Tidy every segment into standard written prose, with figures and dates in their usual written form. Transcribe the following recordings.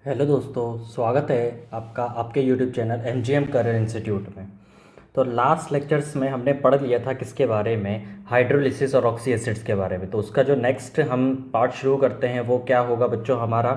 Hello दोस्तों, स्वागत है आपका आपके YouTube channel MGM career institute में। तो लास्ट लेक्चर्स में हमने पढ़ लिया था किसके बारे में, हाइड्रोलिसिस और ऑक्सी एसिड्स के बारे में। तो उसका जो नेक्स्ट हम पार्ट शुरू करते हैं वो क्या होगा बच्चों हमारा,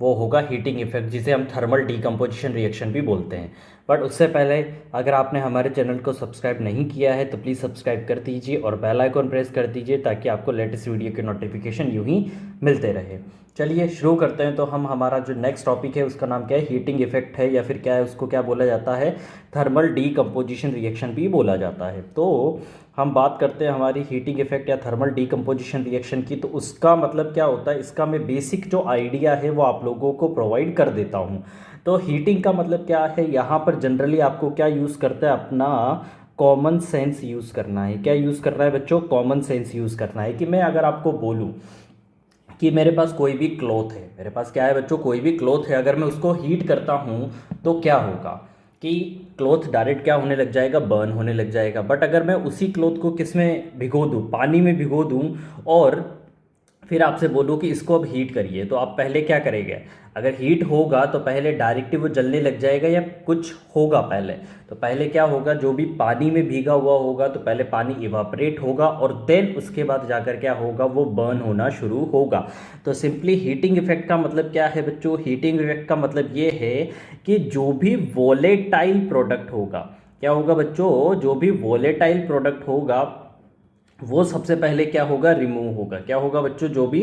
वो होगा हीटिंग इफेक्ट, जिसे हम थर्मल डीकम्पोजिशन रिएक्शन भी बोलते हैं। बट उससे पहले अगर आपने हमारे चैनल को सब्सक्राइब नहीं किया है तो प्लीज़ सब्सक्राइब कर दीजिए और बेल आइकॉन प्रेस कर दीजिए ताकि आपको लेटेस्ट वीडियो के नोटिफिकेशन यूं ही मिलते रहे। चलिए शुरू करते हैं। तो हम हमारा जो नेक्स्ट टॉपिक है उसका नाम क्या है, हीटिंग इफेक्ट है, या फिर क्या है उसको क्या बोला जाता है, थर्मल डीकम्पोजिशन रिएक्शन भी बोला जाता है। तो हम बात करते हैं हमारी हीटिंग इफेक्ट या थर्मल डीकम्पोजिशन रिएक्शन की। तो उसका मतलब क्या होता है, इसका मैं बेसिक जो आइडिया है वो आप लोगों को प्रोवाइड कर देता हूँ। तो हीटिंग का मतलब क्या है, यहाँ पर जनरली आपको क्या यूज़ करता है, अपना कॉमन सेंस यूज़ करना है। क्या यूज़ करना है बच्चों, कॉमन सेंस यूज़ करना है। कि मैं अगर आपको बोलूँ कि मेरे पास कोई भी क्लॉथ है, मेरे पास क्या है बच्चों, कोई भी क्लॉथ है, अगर मैं उसको हीट करता हूँ तो क्या होगा कि क्लॉथ डायरेक्ट क्या होने लग जाएगा, बर्न होने लग जाएगा। बट अगर मैं उसी क्लॉथ को किस में भिगो दूँ, पानी में भिगो दूँ, और फिर आपसे बोलूँ कि इसको अब हीट करिए, तो आप पहले क्या करेंगे। अगर हीट होगा तो पहले डायरेक्टली वो जलने लग जाएगा या कुछ होगा पहले। तो पहले क्या होगा, जो भी पानी में भीगा हुआ होगा तो पहले पानी इवापरेट होगा और देन उसके बाद जाकर क्या होगा, वो बर्न होना शुरू होगा। तो सिंपली हीटिंग इफेक्ट का मतलब क्या है बच्चों, हीटिंग इफेक्ट का मतलब ये है कि जो भी वोलेटाइल प्रोडक्ट होगा, क्या होगा बच्चों, जो भी वोलेटाइल प्रोडक्ट होगा वो सबसे पहले क्या होगा, रिमूव होगा। क्या होगा बच्चों, जो भी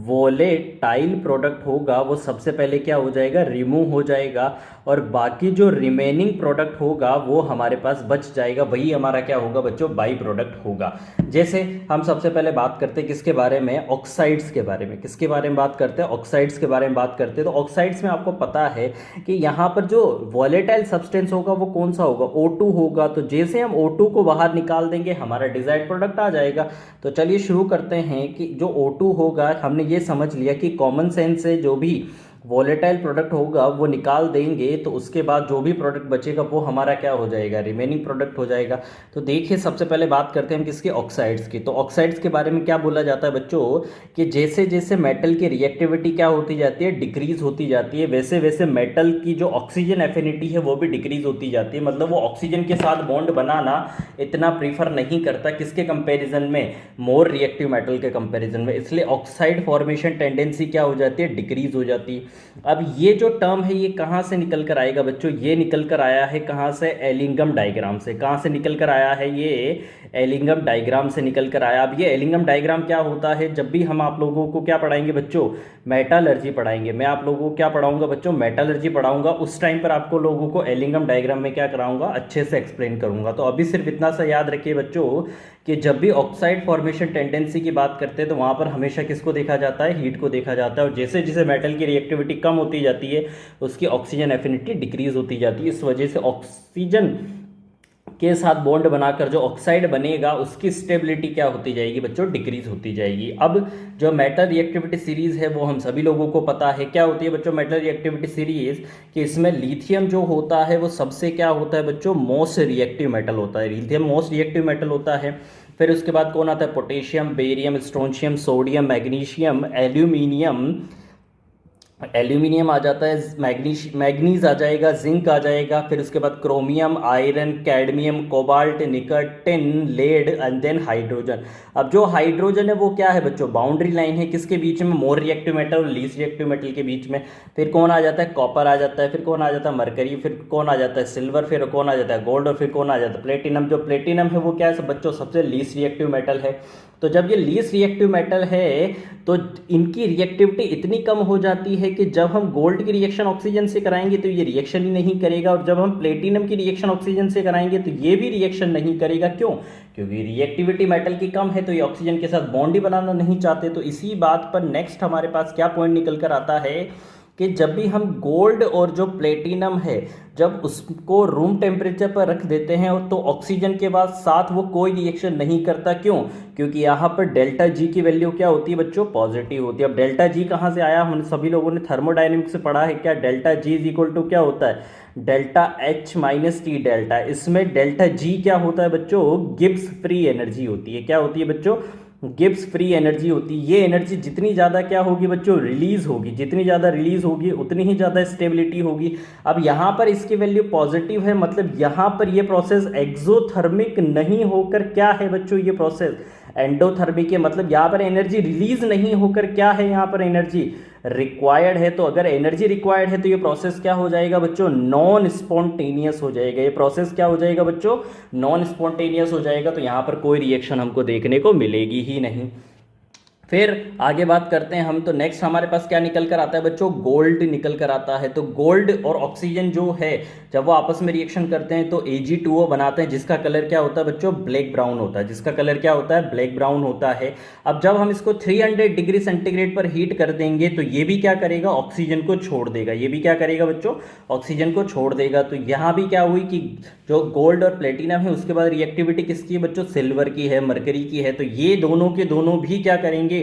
वोलेटाइल प्रोडक्ट होगा वो सबसे पहले क्या हो जाएगा, रिमूव हो जाएगा। और बाकी जो रिमेनिंग प्रोडक्ट होगा वो हमारे पास बच जाएगा, वही हमारा क्या होगा बच्चों, बाई प्रोडक्ट होगा। जैसे हम सबसे पहले बात करते हैं किसके बारे में, ऑक्साइड्स के बारे में। किसके बारे में बात करते हैं, ऑक्साइड्स के बारे में बात करते हैं। तो ऑक्साइड्स में आपको पता है कि यहाँ पर जो वॉलेटाइल सब्सटेंस होगा वो कौन सा होगा, O2 होगा। तो जैसे हम O2 को बाहर निकाल देंगे हमारा डिजायर्ड प्रोडक्ट आ जाएगा। तो चलिए शुरू करते हैं कि जो O2 होगा, हमने ये समझ लिया कि कॉमन सेंस से जो भी वॉलेटाइल प्रोडक्ट होगा वो निकाल देंगे, तो उसके बाद जो भी प्रोडक्ट बचेगा वो हमारा क्या हो जाएगा, रिमेनिंग प्रोडक्ट हो जाएगा। तो देखिए सबसे पहले बात करते हैं हम किसके, ऑक्साइड्स की। तो ऑक्साइड्स के बारे में क्या बोला जाता है बच्चों, कि जैसे जैसे मेटल की रिएक्टिविटी क्या होती जाती है, डिक्रीज होती जाती है, वैसे वैसे मेटल की जो ऑक्सीजन एफिनिटी है वो भी डिक्रीज होती जाती है। मतलब वो ऑक्सीजन के साथ बॉन्ड बनाना इतना प्रीफर नहीं करता, किसके कंपेरिजन में, मोर रिएक्टिव मेटल के कंपेरिजन में। इसलिए ऑक्साइड फॉर्मेशन टेंडेंसी क्या हो जाती है, डिक्रीज हो जाती है। अब ये जो टर्म है ये कहाँ से निकल कर आएगा बच्चों, ये निकल कर आया है कहाँ से, एलिंगम डायग्राम से। कहाँ से निकल कर आया है ये, एलिंगम डायग्राम से निकल कर आया। अब ये एलिंगम डायग्राम क्या होता है, जब भी हम आप लोगों को क्या पढ़ाएंगे बच्चों, मेटालर्जी पढ़ाएंगे। मैं आप लोगों को क्या पढ़ाऊंगा बच्चों, मेटालर्जी पढ़ाऊंगा। उस टाइम पर आपको लोगों को एलिंगम डायग्राम में क्या कराऊंगा, अच्छे से एक्सप्लेन करूंगा। तो अभी सिर्फ इतना सा याद रखिए बच्चों कि जब भी ऑक्साइड फॉर्मेशन टेंडेंसी की बात करते हैं तो वहां पर हमेशा किसको देखा जाता है, हीट को देखा जाता है। और जैसे जैसे मेटल की रिएक्टिविटी कम होती जाती है उसकी ऑक्सीजन एफिनिटी डिक्रीज होती जाती है। इस वजह से ऑक्सीजन के साथ बॉन्ड बनाकर जो ऑक्साइड बनेगा उसकी स्टेबिलिटी क्या होती जाएगी बच्चों, डिक्रीज होती जाएगी। अब जो मेटल रिएक्टिविटी सीरीज है वो हम सभी लोगों को पता है क्या होती है बच्चों, मेटल रिएक्टिविटी सीरीज, कि इसमें लिथियम जो होता है वो सबसे क्या होता है बच्चों, मोस्ट रिएक्टिव मेटल होता है। लिथियम मोस्ट रिएक्टिव मेटल होता है। फिर उसके बाद कौन आता है, potassium, barium, strontium, sodium, magnesium, aluminium, aluminium आ जाता है, मैग्नीज आ जाएगा, जिंक आ जाएगा। फिर उसके बाद chromium, iron, cadmium, cobalt, nickel, tin, lead and then hydrogen. अब जो हाइड्रोजन है वो क्या है बच्चों, बाउंड्री लाइन है किसके बीच में, मोर रिएक्टिव मेटल और लीस्ट रिएक्टिव मेटल के बीच में। फिर कौन आ जाता है, कॉपर आ जाता है। फिर कौन आ जाता है, मरकरी। फिर कौन आ जाता है, सिल्वर। फिर कौन आ जाता है, गोल्ड। और फिर कौन आ जाता है, प्लेटिनम। जो प्लेटिनम है वो क्या है बच्चों, सबसे लीस्ट रिएक्टिव मेटल है। तो जब ये लीस्ट रिएक्टिव मेटल है तो इनकी रिएक्टिविटी इतनी कम हो जाती है कि जब हम गोल्ड की रिएक्शन ऑक्सीजन से कराएंगे तो ये रिएक्शन ही नहीं करेगा, और जब हम प्लेटिनम की रिएक्शन ऑक्सीजन से कराएंगे तो ये भी रिएक्शन नहीं करेगा। क्यों, क्योंकि रिएक्टिविटी मेटल की कम है तो ये ऑक्सीजन के साथ बॉन्ड ही बनाना नहीं चाहते। तो इसी बात पर नेक्स्ट हमारे पास क्या पॉइंट निकल कर आता है कि जब भी हम गोल्ड और जो प्लेटिनम है जब उसको रूम टेम्परेचर पर रख देते हैं तो ऑक्सीजन के बाद साथ वो कोई रिएक्शन नहीं करता। क्यों, क्योंकि यहाँ पर डेल्टा जी की वैल्यू क्या होती है बच्चों, पॉजिटिव होती है। अब डेल्टा जी कहाँ से आया, हम सभी लोगों ने थर्मोडायनेमिक्स से पढ़ा है क्या, delta G is equal to क्या होता है, delta H minus T delta. इसमें डेल्टा जी क्या होता है बच्चों, गिब्स फ्री एनर्जी होती है। क्या होती है बच्चों, गिब्स फ्री एनर्जी होती है। ये एनर्जी जितनी ज़्यादा क्या होगी बच्चों, रिलीज होगी, जितनी ज़्यादा रिलीज होगी उतनी ही ज़्यादा स्टेबिलिटी होगी। अब यहाँ पर इसकी वैल्यू पॉजिटिव है, मतलब यहाँ पर ये प्रोसेस एक्सोथर्मिक नहीं होकर क्या है बच्चों, ये प्रोसेस एंडोथर्मिक है, मतलब यहाँ पर एनर्जी रिलीज नहीं होकर क्या है, यहाँ पर एनर्जी रिक्वायर्ड है। तो अगर एनर्जी रिक्वायर्ड है तो ये प्रोसेस क्या हो जाएगा बच्चों, नॉन स्पॉन्टेनियस हो जाएगा। ये प्रोसेस क्या हो जाएगा बच्चों, नॉन स्पॉन्टेनियस हो जाएगा। तो यहाँ पर कोई रिएक्शन हमको देखने को मिलेगी ही नहीं। फिर आगे बात करते हैं हम, तो नेक्स्ट हमारे पास क्या निकल कर आता है बच्चों, गोल्ड निकल कर आता है। तो गोल्ड और ऑक्सीजन जो है जब वो आपस में रिएक्शन करते हैं तो Ag2O बनाते हैं, जिसका कलर क्या होता है बच्चों, ब्लैक ब्राउन होता है, जिसका कलर क्या होता है, ब्लैक ब्राउन होता है। अब जब हम इसको 300 डिग्री सेंटीग्रेड पर हीट कर देंगे तो ये भी क्या करेगा, ऑक्सीजन को छोड़ देगा। ये भी क्या करेगा बच्चों, ऑक्सीजन को छोड़ देगा। तो यहाँ भी क्या हुई कि जो गोल्ड और प्लेटिनम है उसके बाद रिएक्टिविटी किसकी है बच्चों, सिल्वर की है, मरकरी की है। तो ये दोनों के दोनों भी क्या करेंगे,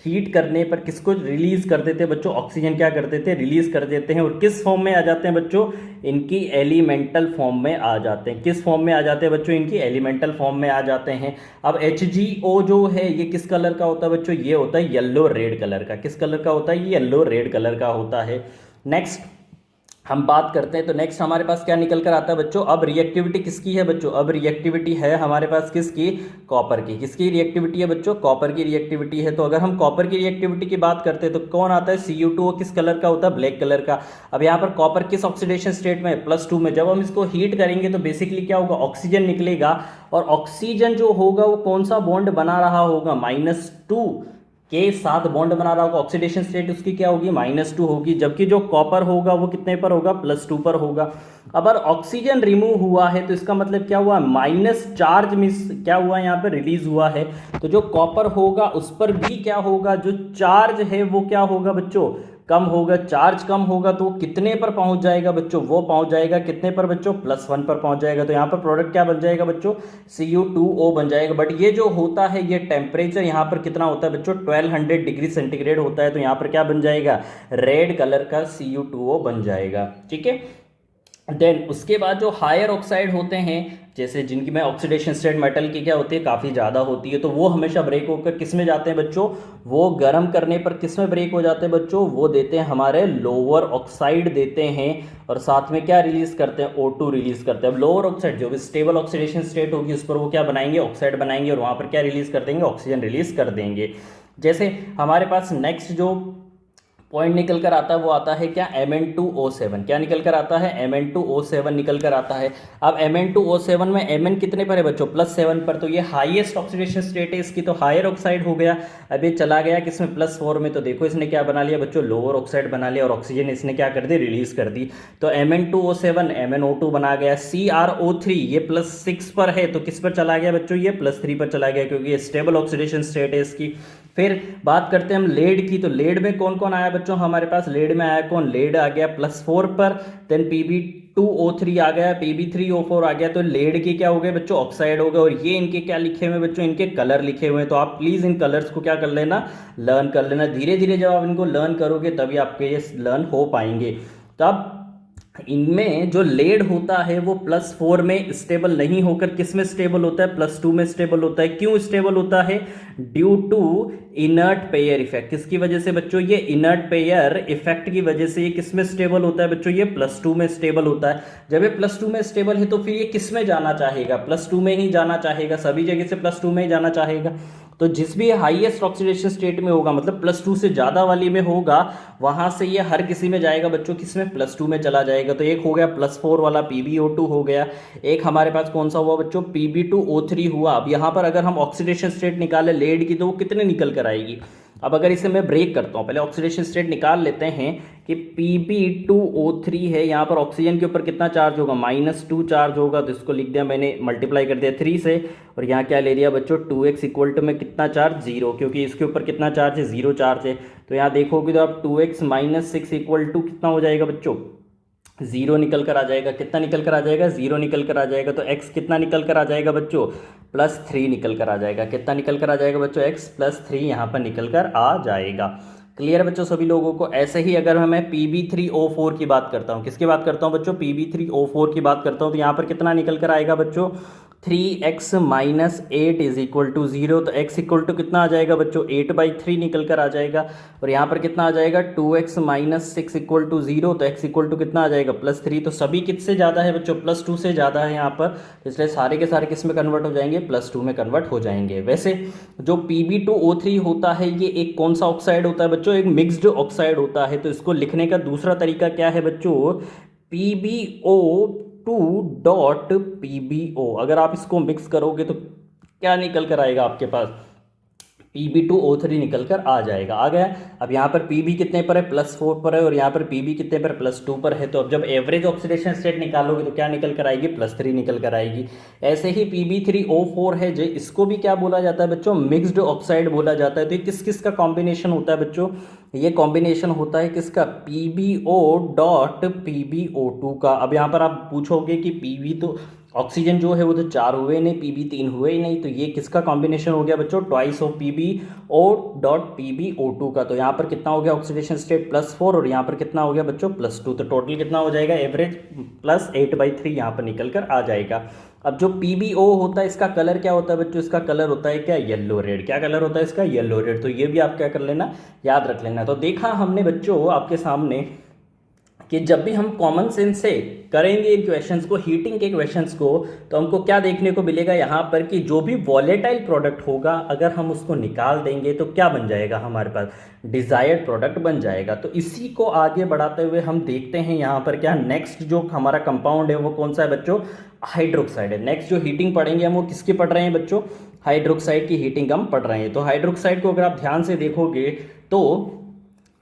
हीट करने पर किसको रिलीज कर देते हैं बच्चों, ऑक्सीजन क्या कर देते हैं, रिलीज कर देते हैं। और किस फॉर्म में आ जाते हैं बच्चों, इनकी एलिमेंटल फॉर्म में आ जाते हैं। किस फॉर्म में आ जाते हैं बच्चों, इनकी एलिमेंटल फॉर्म में आ जाते हैं। अब HgO जो है ये किस कलर का होता है बच्चों, ये होता है येलो रेड कलर का। किस कलर का होता है, ये येलो रेड कलर का होता है। नेक्स्ट हम बात करते हैं, तो नेक्स्ट हमारे पास क्या निकल कर आता है बच्चों, अब रिएक्टिविटी किसकी है बच्चों, अब रिएक्टिविटी है हमारे पास किसकी, कॉपर की। किसकी रिएक्टिविटी है बच्चों, कॉपर की रिएक्टिविटी है। तो अगर हम कॉपर की रिएक्टिविटी की बात करते हैं तो कौन आता है, Cu2O किस कलर का होता है, ब्लैक कलर का। अब यहाँ पर कॉपर किस ऑक्सीडेशन स्टेट में, +2 में। जब हम इसको हीट करेंगे तो बेसिकली क्या होगा, ऑक्सीजन निकलेगा, और ऑक्सीजन जो होगा वो कौन सा बॉन्ड बना रहा होगा, -2 के साथ बॉन्ड बना रहा होगा। ऑक्सीडेशन स्टेट उसकी क्या होगी, -2 होगी, जबकि जो कॉपर होगा वो कितने पर होगा, +2 पर होगा। अब अगर ऑक्सीजन रिमूव हुआ है तो इसका मतलब क्या हुआ, माइनस चार्ज मिस क्या हुआ, यहाँ पे रिलीज हुआ है। तो जो कॉपर होगा उस पर भी क्या होगा, जो चार्ज है वो क्या होगा बच्चों, कम होगा। चार्ज कम होगा तो वो कितने पर पहुंच जाएगा बच्चों, वो पहुंच जाएगा कितने पर बच्चों, +1 पर पहुंच जाएगा। तो यहाँ पर प्रोडक्ट क्या बन जाएगा बच्चों, Cu2O बन जाएगा। बट ये जो होता है ये टेम्परेचर यहाँ पर कितना होता है बच्चों, 1200 डिग्री सेंटीग्रेड होता है। तो यहाँ पर क्या बन जाएगा, रेड कलर का Cu2O बन जाएगा। ठीक है। देन उसके बाद जो हायर ऑक्साइड होते हैं, जैसे जिनकी में ऑक्सीडेशन स्टेट मेटल की क्या होती है, काफ़ी ज़्यादा होती है, तो वो हमेशा ब्रेक होकर किस में जाते हैं बच्चों, वो गर्म करने पर किस में ब्रेक हो जाते हैं बच्चों, वो देते हैं हमारे लोअर ऑक्साइड देते हैं, और साथ में क्या रिलीज करते हैं, O2 रिलीज करते हैं। अब लोअर ऑक्साइड जो भी स्टेबल ऑक्सीडेशन स्टेट होगी उस पर वो क्या बनाएंगे, ऑक्साइड बनाएंगे, और वहाँ पर क्या रिलीज कर देंगे, ऑक्सीजन रिलीज कर देंगे। जैसे हमारे पास नेक्स्ट जो पॉइंट निकल कर आता है वो आता है क्या, Mn2O7। क्या निकल कर आता है, Mn2O7 निकल कर आता है। अब Mn2O7 में Mn कितने पर है बच्चों, +7 पर। तो ये हाईएस्ट ऑक्सीडेशन स्टेट है इसकी, तो हायर ऑक्साइड हो गया। अब ये चला गया किसमें, +4 में। तो देखो इसने क्या बना लिया बच्चों, लोअर ऑक्साइड बना लिया, और ऑक्सीजन इसने क्या कर दी, रिलीज कर दी। तो Mn2O7 MnO2 बना गया। CrO3 ये +6 पर है, तो किस पर चला गया बच्चों, ये +3 पर चला गया, क्योंकि ये स्टेबल ऑक्सीडेशन स्टेट है इसकी। फिर बात करते हैं हम लेड की, तो लेड में कौन कौन आया बच्चों, हमारे पास लेड में आया कौन, लेड आ गया +4 पर। देन Pb2O3 आ गया, Pb3O4 आ गया। तो लेड के क्या हो गए बच्चों, ऑक्साइड हो गए। और ये इनके क्या लिखे हुए बच्चों, इनके कलर लिखे हुए हैं। तो आप प्लीज इन कलर्स को क्या कर लेना, लर्न कर लेना। धीरे धीरे जब आप इनको लर्न करोगे तभी आपके ये लर्न हो पाएंगे। तब इनमें जो लेड होता है वो +4 में स्टेबल नहीं होकर किस में स्टेबल होता है, +2 में स्टेबल होता है। क्यों स्टेबल होता है, due to inert pair effect. किसकी वजह से बच्चों, ये इनर्ट पेयर इफेक्ट की वजह से ये किस में स्टेबल होता है बच्चों, ये +2 में स्टेबल होता है। जब ये +2 में स्टेबल है तो फिर ये किस में जाना चाहेगा, +2 में ही जाना चाहेगा, सभी जगह से +2 में ही जाना चाहेगा। तो जिस भी हाईएस्ट ऑक्सीडेशन स्टेट में होगा, मतलब +2 से ज़्यादा वाली में होगा, वहाँ से ये हर किसी में जाएगा बच्चों, किस में, +2 में चला जाएगा। तो एक हो गया +4 वाला PbO2 हो गया। एक हमारे पास कौन सा हुआ बच्चों, Pb2O3 हुआ। अब यहाँ पर अगर हम ऑक्सीडेशन स्टेट निकाले लेड की तो वो कितने निकल कर आएगी। अब अगर इसे मैं ब्रेक करता हूँ, पहले ऑक्सीडेशन स्टेट निकाल लेते हैं कि Pb2O3 है, यहाँ पर ऑक्सीजन के ऊपर कितना चार्ज होगा, -2 चार्ज होगा। तो इसको लिख दिया मैंने, मल्टीप्लाई कर दिया 3 से, और यहाँ क्या ले लिया बच्चों, 2x इक्वल टू में कितना चार्ज, 0, क्योंकि इसके ऊपर कितना चार्ज है, 0 चार्ज है। तो यहाँ देखोगे तो आप 2x - 6 इक्वल टू कितना हो जाएगा बच्चों, 0 निकल कर आ जाएगा। कितना निकल कर आ जाएगा, 0 निकल कर आ जाएगा। तो x कितना निकल कर आ जाएगा बच्चों, +3 निकल कर आ जाएगा। कितना निकल कर आ जाएगा बच्चों, x +3 यहाँ पर निकल कर आ जाएगा। क्लियर है बच्चों सभी लोगों को। ऐसे ही अगर मैं Pb3O4 की बात करता हूँ, किसकी बात करता हूँ बच्चों, Pb3O4 की बात करता हूँ, तो यहाँ पर कितना निकल कर आएगा बच्चों, 3x minus 8 is equal to 0। तो x इक्वल टू कितना आ जाएगा बच्चों, 8/3 निकल कर आ जाएगा। और यहाँ पर कितना आ जाएगा, 2x माइनस 6 इक्वल टू 0। तो x इक्वल टू कितना आ जाएगा, +3। तो सभी किससे ज़्यादा है बच्चों, +2 से ज़्यादा है यहाँ पर, इसलिए सारे के सारे किस में कन्वर्ट हो जाएंगे, +2 में कन्वर्ट हो जाएंगे। वैसे जो Pb2O3 होता है ये एक कौन सा ऑक्साइड होता है बच्चों, एक मिक्स्ड ऑक्साइड होता है। तो इसको लिखने का दूसरा तरीका क्या है बच्चों, PbO2.PbO। अगर आप इसको मिक्स करोगे तो क्या निकल कर आएगा आपके पास, Pb2O3 निकल कर आ जाएगा। आ गया। अब यहाँ पर Pb कितने पर है, +4 पर है, और यहाँ पर Pb कितने पर, +2 पर है। तो अब जब एवरेज ऑक्सीडेशन स्टेट निकालोगे तो क्या निकल कर आएगी, +3 निकल कर आएगी। ऐसे ही Pb3O4 है जो, इसको भी क्या बोला जाता है बच्चों, मिक्स्ड ऑक्साइड बोला जाता है। तो ये किस किस का कॉम्बिनेशन होता है बच्चों, ये कॉम्बिनेशन होता है किसका, PbO.PbO2 का। अब यहाँ पर आप पूछोगे कि Pb तो ऑक्सीजन जो है वो तो 4 हुए नहीं, Pb 3 हुए ही नहीं, तो ये किसका कॉम्बिनेशन हो गया बच्चों, ट्वाइस ऑफ PbO.PbO2 का। तो यहाँ पर कितना हो गया ऑक्सीडेशन स्टेट, +4, और यहाँ पर कितना हो गया बच्चों, +2। तो टोटल कितना हो जाएगा, एवरेज +8/3 यहाँ पर निकल कर आ जाएगा। अब जो PbO होता है इसका कलर क्या होता है बच्चों, इसका कलर होता है क्या, येलो रेड। क्या कलर होता है इसका, येलो रेड। तो ये भी आप क्या कर लेना, याद रख लेना। तो देखा हमने बच्चों आपके सामने कि जब भी हम कॉमन सेंस से करेंगे इन क्वेश्चंस को, हीटिंग के क्वेश्चंस को, तो हमको क्या देखने को मिलेगा यहाँ पर कि जो भी वॉलेटाइल प्रोडक्ट होगा अगर हम उसको निकाल देंगे तो क्या बन जाएगा हमारे पास, डिजायर्ड प्रोडक्ट बन जाएगा। तो इसी को आगे बढ़ाते हुए हम देखते हैं यहाँ पर क्या, नेक्स्ट जो हमारा कंपाउंड है वो कौन सा है बच्चों, हाइड्रोक्साइड है। नेक्स्ट जो हीटिंग पढ़ेंगे हम वो किसकी पढ़ रहे हैं बच्चों, हाइड्रोक्साइड की हीटिंग हम पढ़ रहे हैं। तो हाइड्रोक्साइड को अगर आप ध्यान से देखोगे तो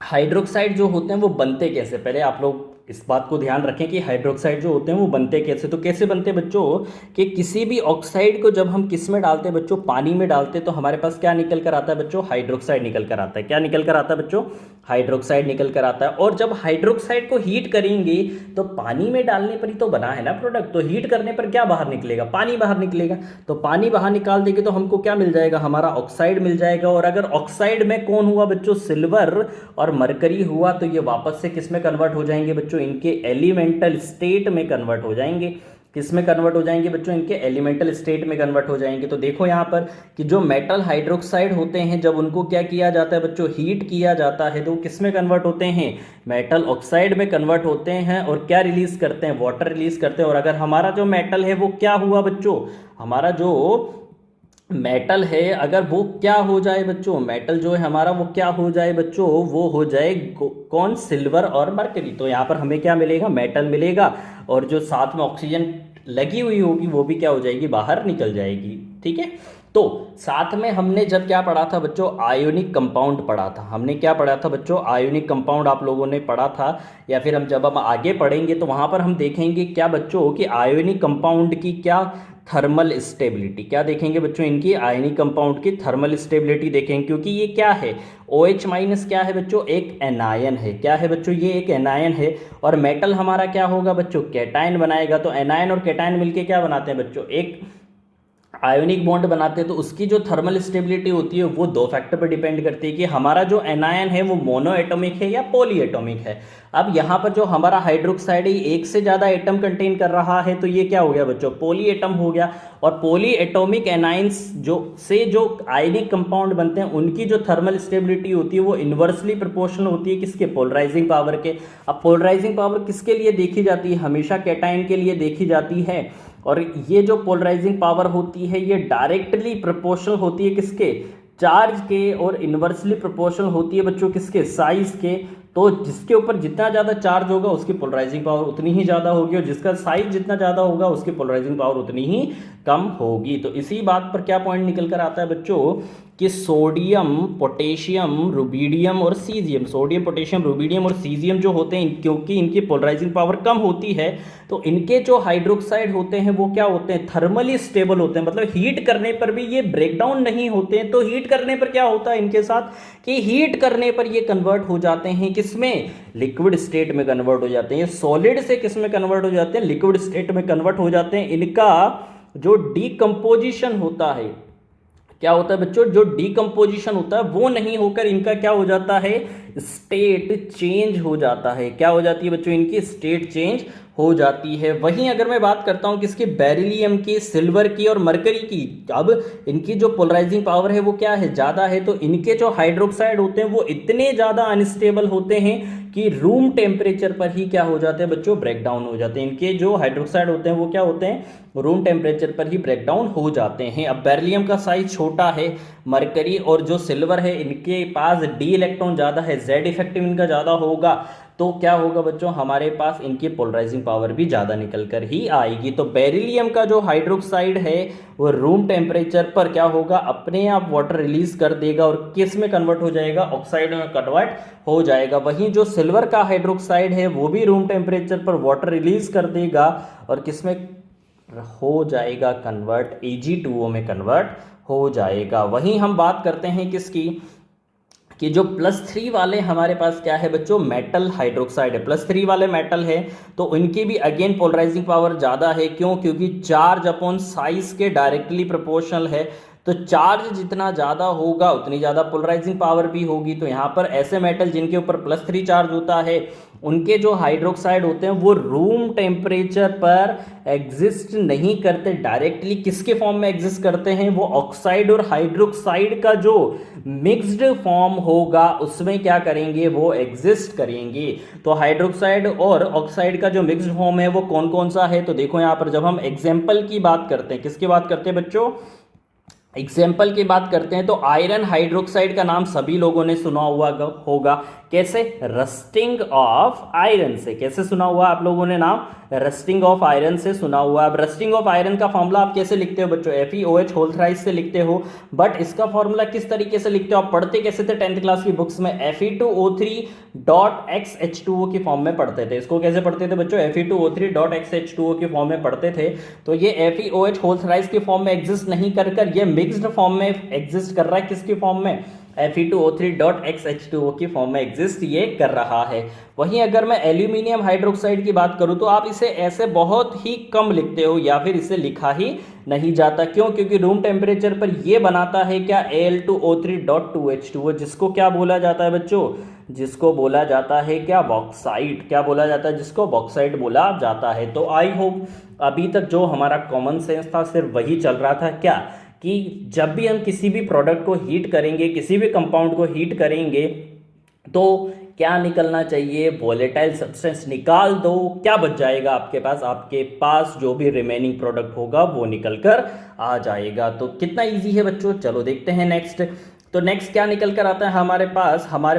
हाइड्रोक्साइड जो होते हैं वो बनते कैसे, पहले आप लोग इस बात को ध्यान रखें कि हाइड्रोक्साइड जो होते हैं वो बनते कैसे। तो कैसे बनते हैं बच्चों, कि किसी भी ऑक्साइड को जब हम किस में डालते हैं बच्चों, पानी में डालते हैं, तो हमारे पास क्या निकल कर आता है बच्चों, हाइड्रोक्साइड निकल कर आता है। क्या निकल कर आता है बच्चों, हाइड्रोक्साइड निकल कर आता है। और जब हाइड्रोक्साइड को हीट करेंगे तो पानी में डालने पर ही तो बना है ना प्रोडक्ट, तो हीट करने पर क्या बाहर निकलेगा, पानी बाहर निकलेगा। तो पानी बाहर निकाल देंगे तो हमको क्या मिल जाएगा, हमारा ऑक्साइड मिल जाएगा। और अगर ऑक्साइड में कौन हुआ बच्चों, सिल्वर और मरकरी हुआ, तो ये वापस से किस में कन्वर्ट हो जाएंगे बच्चों, इनके एलिमेंटल स्टेट में कन्वर्ट हो जाएंगे। किस में कन्वर्ट हो जाएंगे बच्चों, इनके एलिमेंटल स्टेट में कन्वर्ट हो जाएंगे। तो देखो यहाँ पर कि जो मेटल हाइड्रोक्साइड होते हैं जब उनको क्या किया जाता है बच्चों, हीट किया जाता है, तो किस में कन्वर्ट होते हैं, मेटल ऑक्साइड में कन्वर्ट होते हैं। और क्या रिलीज करते हैं, वाटर रिलीज करते हैं। और अगर हमारा जो मेटल है वो क्या हुआ बच्चों, हमारा जो मेटल है अगर वो क्या हो जाए बच्चों, मेटल जो है हमारा वो क्या हो जाए बच्चों, वो हो जाए कौन, सिल्वर और मरकरी। तो यहाँ पर हमें क्या मिलेगा, मेटल मिलेगा। और जो साथ में ऑक्सीजन लगी हुई होगी वो भी क्या हो जाएगी, बाहर निकल जाएगी। ठीक है। तो साथ में हमने जब क्या पढ़ा था बच्चों, आयोनिक कंपाउंड पढ़ा था। हमने क्या पढ़ा था बच्चों, आयोनिक कंपाउंड आप लोगों ने पढ़ा था, या फिर जब हम आगे पढ़ेंगे तो वहां पर हम देखेंगे क्या बच्चों कि आयोनिक कंपाउंड की क्या थर्मल स्टेबिलिटी, क्या देखेंगे बच्चों, इनकी आयनिक कंपाउंड की थर्मल स्टेबिलिटी देखेंगे। क्योंकि ये क्या है, OH माइनस क्या है बच्चों, एक एनायन है। क्या है बच्चों, ये एक एनायन है। और मेटल हमारा क्या होगा बच्चों, कैटायन बनाएगा। तो एनायन और कैटायन मिलके क्या बनाते हैं बच्चों, एक आयोनिक बॉन्ड बनाते हैं। तो उसकी जो थर्मल स्टेबिलिटी होती है वो दो फैक्टर पर डिपेंड करती है कि हमारा जो एनायन है वो मोनो एटॉमिक है या पॉली एटॉमिक है। अब यहाँ पर जो हमारा हाइड्रोक्साइड है एक से ज़्यादा एटम कंटेन कर रहा है, तो ये क्या हो गया बच्चों, पॉली एटम हो गया। और पॉली एटॉमिक एनाइंस जो आयनिक कंपाउंड बनते हैं उनकी जो थर्मल स्टेबिलिटी होती है वो इन्वर्सली प्रोपोर्शनल होती है किसके, पोलराइजिंग पावर के। अब पोलराइजिंग पावर किसके लिए देखी जाती है, हमेशा कैटायन के लिए देखी जाती है। और ये जो पोलराइजिंग पावर होती है ये डायरेक्टली प्रोपोर्शनल होती है किसके, चार्ज के, और इन्वर्सली प्रोपोर्शनल होती है बच्चों किसके, साइज के। तो जिसके ऊपर जितना ज़्यादा चार्ज होगा उसकी पोलराइजिंग पावर उतनी ही ज़्यादा होगी, और जिसका साइज जितना ज़्यादा होगा उसकी पोलराइजिंग पावर उतनी ही कम होगी। तो इसी बात पर क्या पॉइंट निकल कर आता है बच्चों कि सोडियम, पोटेशियम, रुबीडियम और सीजियम, सोडियम, पोटेशियम, रुबीडियम और सीजियम जो होते हैं क्योंकि इनकी पोलराइजिंग पावर कम होती है तो इनके जो हाइड्रोक्साइड होते हैं वो क्या होते हैं, थर्मली स्टेबल होते हैं। मतलब हीट करने पर भी ये ब्रेकडाउन नहीं होते हैं। तो हीट करने पर क्या होता है इनके साथ कि हीट करने पर ये कन्वर्ट हो जाते हैं किसमें, लिक्विड स्टेट में कन्वर्ट हो जाते हैं। सॉलिड से किस में कन्वर्ट हो जाते हैं, लिक्विड स्टेट में कन्वर्ट हो जाते हैं। इनका जो डीकंपोजिशन होता है क्या होता है बच्चों, जो डीकम्पोजिशन होता है वो नहीं होकर इनका क्या हो जाता है, स्टेट चेंज हो जाता है। क्या हो जाती है बच्चों, इनकी स्टेट चेंज हो जाती है। वहीं अगर मैं बात करता हूं किसकी, बेरिलियम की, सिल्वर की और मरकरी की, अब इनकी जो पोलराइजिंग पावर है वो क्या है, ज़्यादा है। तो इनके जो हाइड्रोक्साइड होते हैं वो इतने ज़्यादा अनस्टेबल होते हैं कि रूम टेम्परेचर पर ही क्या हो जाते हैं बच्चों, ब्रेकडाउन हो जाते हैं। इनके जो हाइड्रोक्साइड होते हैं वो क्या होते हैं, रूम टेम्परेचर पर ही ब्रेकडाउन हो जाते हैं। अब बेरिलियम का साइज छोटा है, मरकरी और जो सिल्वर है इनके पास डी इलेक्ट्रॉन ज़्यादा है, जेड इफेक्टिव इनका ज़्यादा होगा। तो क्या होगा बच्चों, हमारे पास इनकी पोलराइजिंग पावर भी ज़्यादा निकल कर ही आएगी। तो बेरिलियम का जो हाइड्रोक्साइड है वो रूम टेम्परेचर पर क्या होगा, अपने आप वाटर रिलीज कर देगा और किस में कन्वर्ट हो जाएगा, ऑक्साइड में कन्वर्ट हो जाएगा। वहीं जो सिल्वर का हाइड्रोक्साइड है वो भी रूम टेम्परेचर पर वाटर रिलीज कर देगा और किस में हो जाएगा कन्वर्ट, Ag2O में कन्वर्ट हो जाएगा। वहीं हम बात करते हैं किसकी, कि जो +3 वाले हमारे पास क्या है बच्चों, मेटल हाइड्रोक्साइड है। +3 वाले मेटल है तो उनकी भी अगेन पोलराइजिंग पावर ज़्यादा है। क्यों, क्योंकि चार्ज अपॉन साइज के डायरेक्टली प्रोपोर्शनल है। तो चार्ज जितना ज़्यादा होगा उतनी ज़्यादा पोलराइजिंग पावर भी होगी। तो यहाँ पर ऐसे मेटल जिनके ऊपर +3 चार्ज होता है उनके जो हाइड्रोक्साइड होते हैं वो रूम टेम्परेचर पर एग्जिस्ट नहीं करते, डायरेक्टली किसके फॉर्म में एग्जिस्ट करते हैं, वो ऑक्साइड और हाइड्रोक्साइड का जो मिक्स्ड फॉर्म होगा उसमें क्या करेंगे, वो एग्जिस्ट करेंगे। तो हाइड्रोक्साइड और ऑक्साइड का जो मिक्स्ड फॉर्म है वो कौन कौन सा है, तो देखो यहाँ पर जब हम एग्जाम्पल की बात करते हैं, किसकी बात करते हैं बच्चों, एग्जाम्पल की बात करते हैं तो आयरन हाइड्रोक्साइड का नाम सभी लोगों ने सुना हुआ होगा। कैसे, रस्टिंग ऑफ आयरन से। कैसे सुना हुआ आप लोगों ने नाम, रस्टिंग ऑफ आयरन से सुना हुआ। अब रस्टिंग ऑफ आयरन का फॉर्मूला आप कैसे लिखते हो बच्चों, FeOH होल थ्राइस से लिखते हो। बट इसका फॉर्मूला किस तरीके से लिखते हो, आप पढ़ते कैसे थे 10th क्लास की बुक्स में, Fe2O3.XH2O की फॉर्म में पढ़ते थे। इसको कैसे पढ़ते थे बच्चों, Fe2O3.XH2O की फॉर्म में पढ़ते थे। तो ये FeOH होल थ्राइस की फॉर्म में एग्जिस्ट नहीं कर ये मिक्स्ड फॉर्म में एग्जिस्ट कर रहा है। किसकी फॉर्म में, Fe2O3.XH2O की फॉर्म में एग्जिस्ट ये कर रहा है। वहीं अगर मैं एल्यूमिनियम हाइड्रोक्साइड की बात करूं तो आप इसे ऐसे बहुत ही कम लिखते हो या फिर इसे लिखा ही नहीं जाता। क्यों, क्योंकि रूम टेम्परेचर पर ये बनाता है क्या, Al2O3.2H2O, जिसको क्या बोला जाता है बच्चों, जिसको बोला जाता है क्या, बॉक्साइट। क्या बोला जाता है, जिसको बॉक्साइट बोला जाता है। तो आई होप अभी तक जो हमारा कॉमन सेंस था सिर्फ वही चल रहा था, क्या कि जब भी हम किसी भी प्रोडक्ट को हीट करेंगे, किसी भी कंपाउंड को हीट करेंगे तो क्या निकलना चाहिए, वोलेटाइल सब्सटेंस निकाल दो, क्या बच जाएगा आपके पास, आपके पास जो भी रिमेनिंग प्रोडक्ट होगा वो निकल कर आ जाएगा। तो कितना इजी है बच्चों, चलो देखते हैं नेक्स्ट। तो नेक्स्ट क्या निकल कर आता है हमारे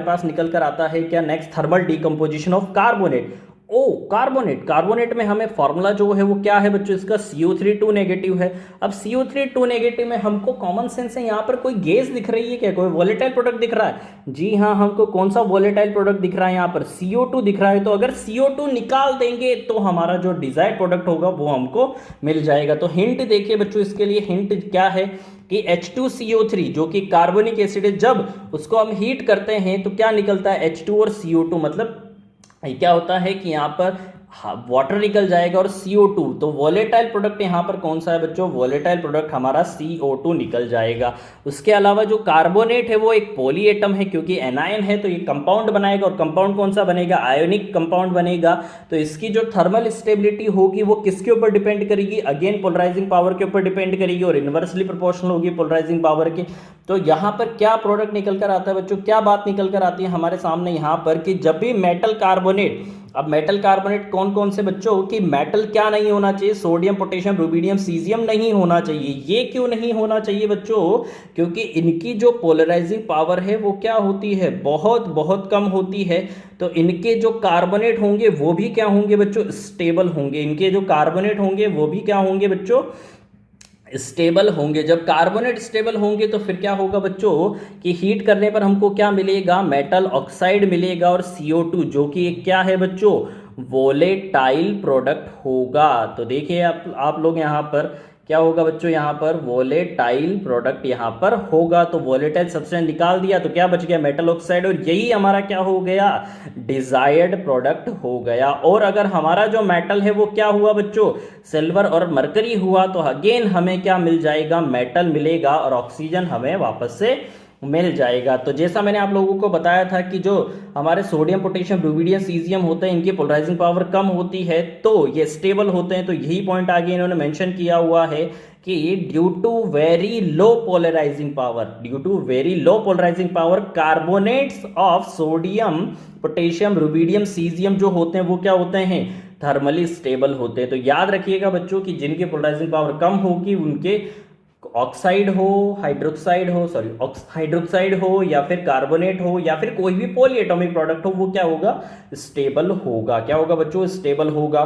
पास निकल कर आता है क्या, next thermal decomposition of carbonate. ओ कार्बोनेट में हमें फॉर्मूला जो है वो क्या है बच्चों, इसका CO3 2 नेगेटिव है। अब CO3 2 नेगेटिव में हमको कॉमन सेंस है, यहाँ पर कोई गैस दिख रही है क्या, कोई वोलेटाइल प्रोडक्ट दिख रहा है, जी हाँ, हमको कौन सा वोलेटाइल प्रोडक्ट दिख रहा है, यहाँ पर CO2 दिख रहा है। तो अगर CO2 निकाल देंगे तो हमारा जो डिजायर्ड प्रोडक्ट होगा वो हमको मिल जाएगा। तो हिंट देखिए बच्चों, इसके लिए हिंट क्या है कि H2CO3 जो कि कार्बोनिक एसिड है, जब उसको हम हीट करते हैं तो क्या निकलता है, H2 और CO2, मतलब क्या होता है कि यहाँ पर वाटर निकल जाएगा और CO2। तो वोलेटाइल प्रोडक्ट यहाँ पर कौन सा है बच्चों, वोलेटाइल प्रोडक्ट हमारा CO2 निकल जाएगा। उसके अलावा जो कार्बोनेट है वो एक पॉली एटम है, क्योंकि एनायन है तो ये कंपाउंड बनाएगा, और कंपाउंड कौन सा बनेगा, आयोनिक कंपाउंड बनेगा। तो इसकी जो थर्मल स्टेबिलिटी होगी वो किसके ऊपर डिपेंड करेगी, अगेन पोलराइजिंग पावर के ऊपर डिपेंड करेगी और इन्वर्सली प्रोपोर्शनल होगी पोलराइजिंग पावर की। तो यहाँ पर क्या प्रोडक्ट निकल कर आता है बच्चों, क्या बात निकल कर आती है हमारे सामने यहाँ पर, कि जब भी मेटल कार्बोनेट, अब मेटल कार्बोनेट कौन कौन से बच्चों, कि मेटल क्या नहीं होना चाहिए, सोडियम, पोटेशियम, रुबिडियम, सीजियम नहीं होना चाहिए। ये क्यों नहीं होना चाहिए बच्चों, क्योंकि इनकी जो पोलराइजिंग पावर है वो क्या होती है, बहुत बहुत कम होती है। तो इनके जो कार्बोनेट होंगे वो भी क्या होंगे बच्चों, स्टेबल होंगे। इनके जो कार्बोनेट होंगे वो भी क्या होंगे बच्चों, स्टेबल होंगे। जब कार्बोनेट स्टेबल होंगे तो फिर क्या होगा बच्चों, कि हीट करने पर हमको क्या मिलेगा, मेटल ऑक्साइड मिलेगा और CO2 जो कि एक क्या है बच्चों, वोलेटाइल प्रोडक्ट होगा। तो देखिए आप लोग यहाँ पर क्या होगा बच्चों यहाँ पर, वोलेटाइल प्रोडक्ट यहाँ पर होगा। तो वोलेटाइल सब्सटेंस निकाल दिया तो क्या बच गया, मेटल ऑक्साइड, और यही हमारा क्या हो गया, डिजायर्ड प्रोडक्ट हो गया। और अगर हमारा जो मेटल है वो क्या हुआ बच्चों, सिल्वर और मरकरी हुआ, तो अगेन हमें क्या मिल जाएगा, मेटल मिलेगा और ऑक्सीजन हमें वापस से मिल जाएगा। तो जैसा मैंने आप लोगों को बताया था कि जो हमारे सोडियम पोटेशियम रुबिडियम सीजियम होते हैं इनकी पोलराइजिंग पावर कम होती है तो ये स्टेबल होते हैं। तो यही पॉइंट आगे इन्होंने मेंशन किया हुआ है कि due to very low polarising power, due to very low polarising power carbonates of sodium potassium rubidium caesium जो होते हैं वो क्या होते हैं, थर्मली स्टेबल होते हैं। तो याद रखिएगा बच्चों कि जिनकी पोलराइजिंग पावर कम होगी उनके ऑक्साइड हो, हाइड्रोक्साइड हो, सॉरी हाइड्रोक्साइड हो या फिर कार्बोनेट हो या फिर कोई भी पॉलीएटॉमिक प्रोडक्ट हो, वो क्या होगा, स्टेबल होगा। क्या होगा बच्चों, स्टेबल होगा।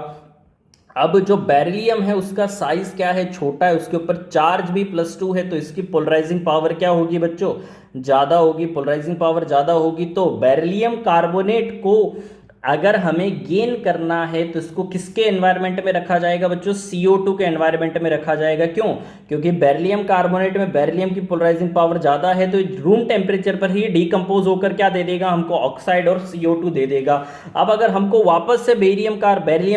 अब जो बेरिलियम है उसका साइज क्या है, छोटा है, उसके ऊपर चार्ज भी +2 है, तो इसकी पोलराइजिंग पावर क्या होगी बच्चों, ज्यादा होगी। पोलराइजिंग पावर ज्यादा होगी तो बेरिलियम कार्बोनेट को अगर हमें गेन करना है तो इसको किसके एनवायरनमेंट में रखा जाएगा बच्चों, CO2 के एनवायरनमेंट में रखा जाएगा। क्यों, क्योंकि बेरिलियम कार्बोनेट में बेरिलियम की पोलराइजिंग पावर ज्यादा है तो रूम टेम्परेचर पर ही डिकम्पोज होकर क्या दे देगा हमको, ऑक्साइड और CO2 दे देगा। अब अगर हमको वापस से बेरिलियम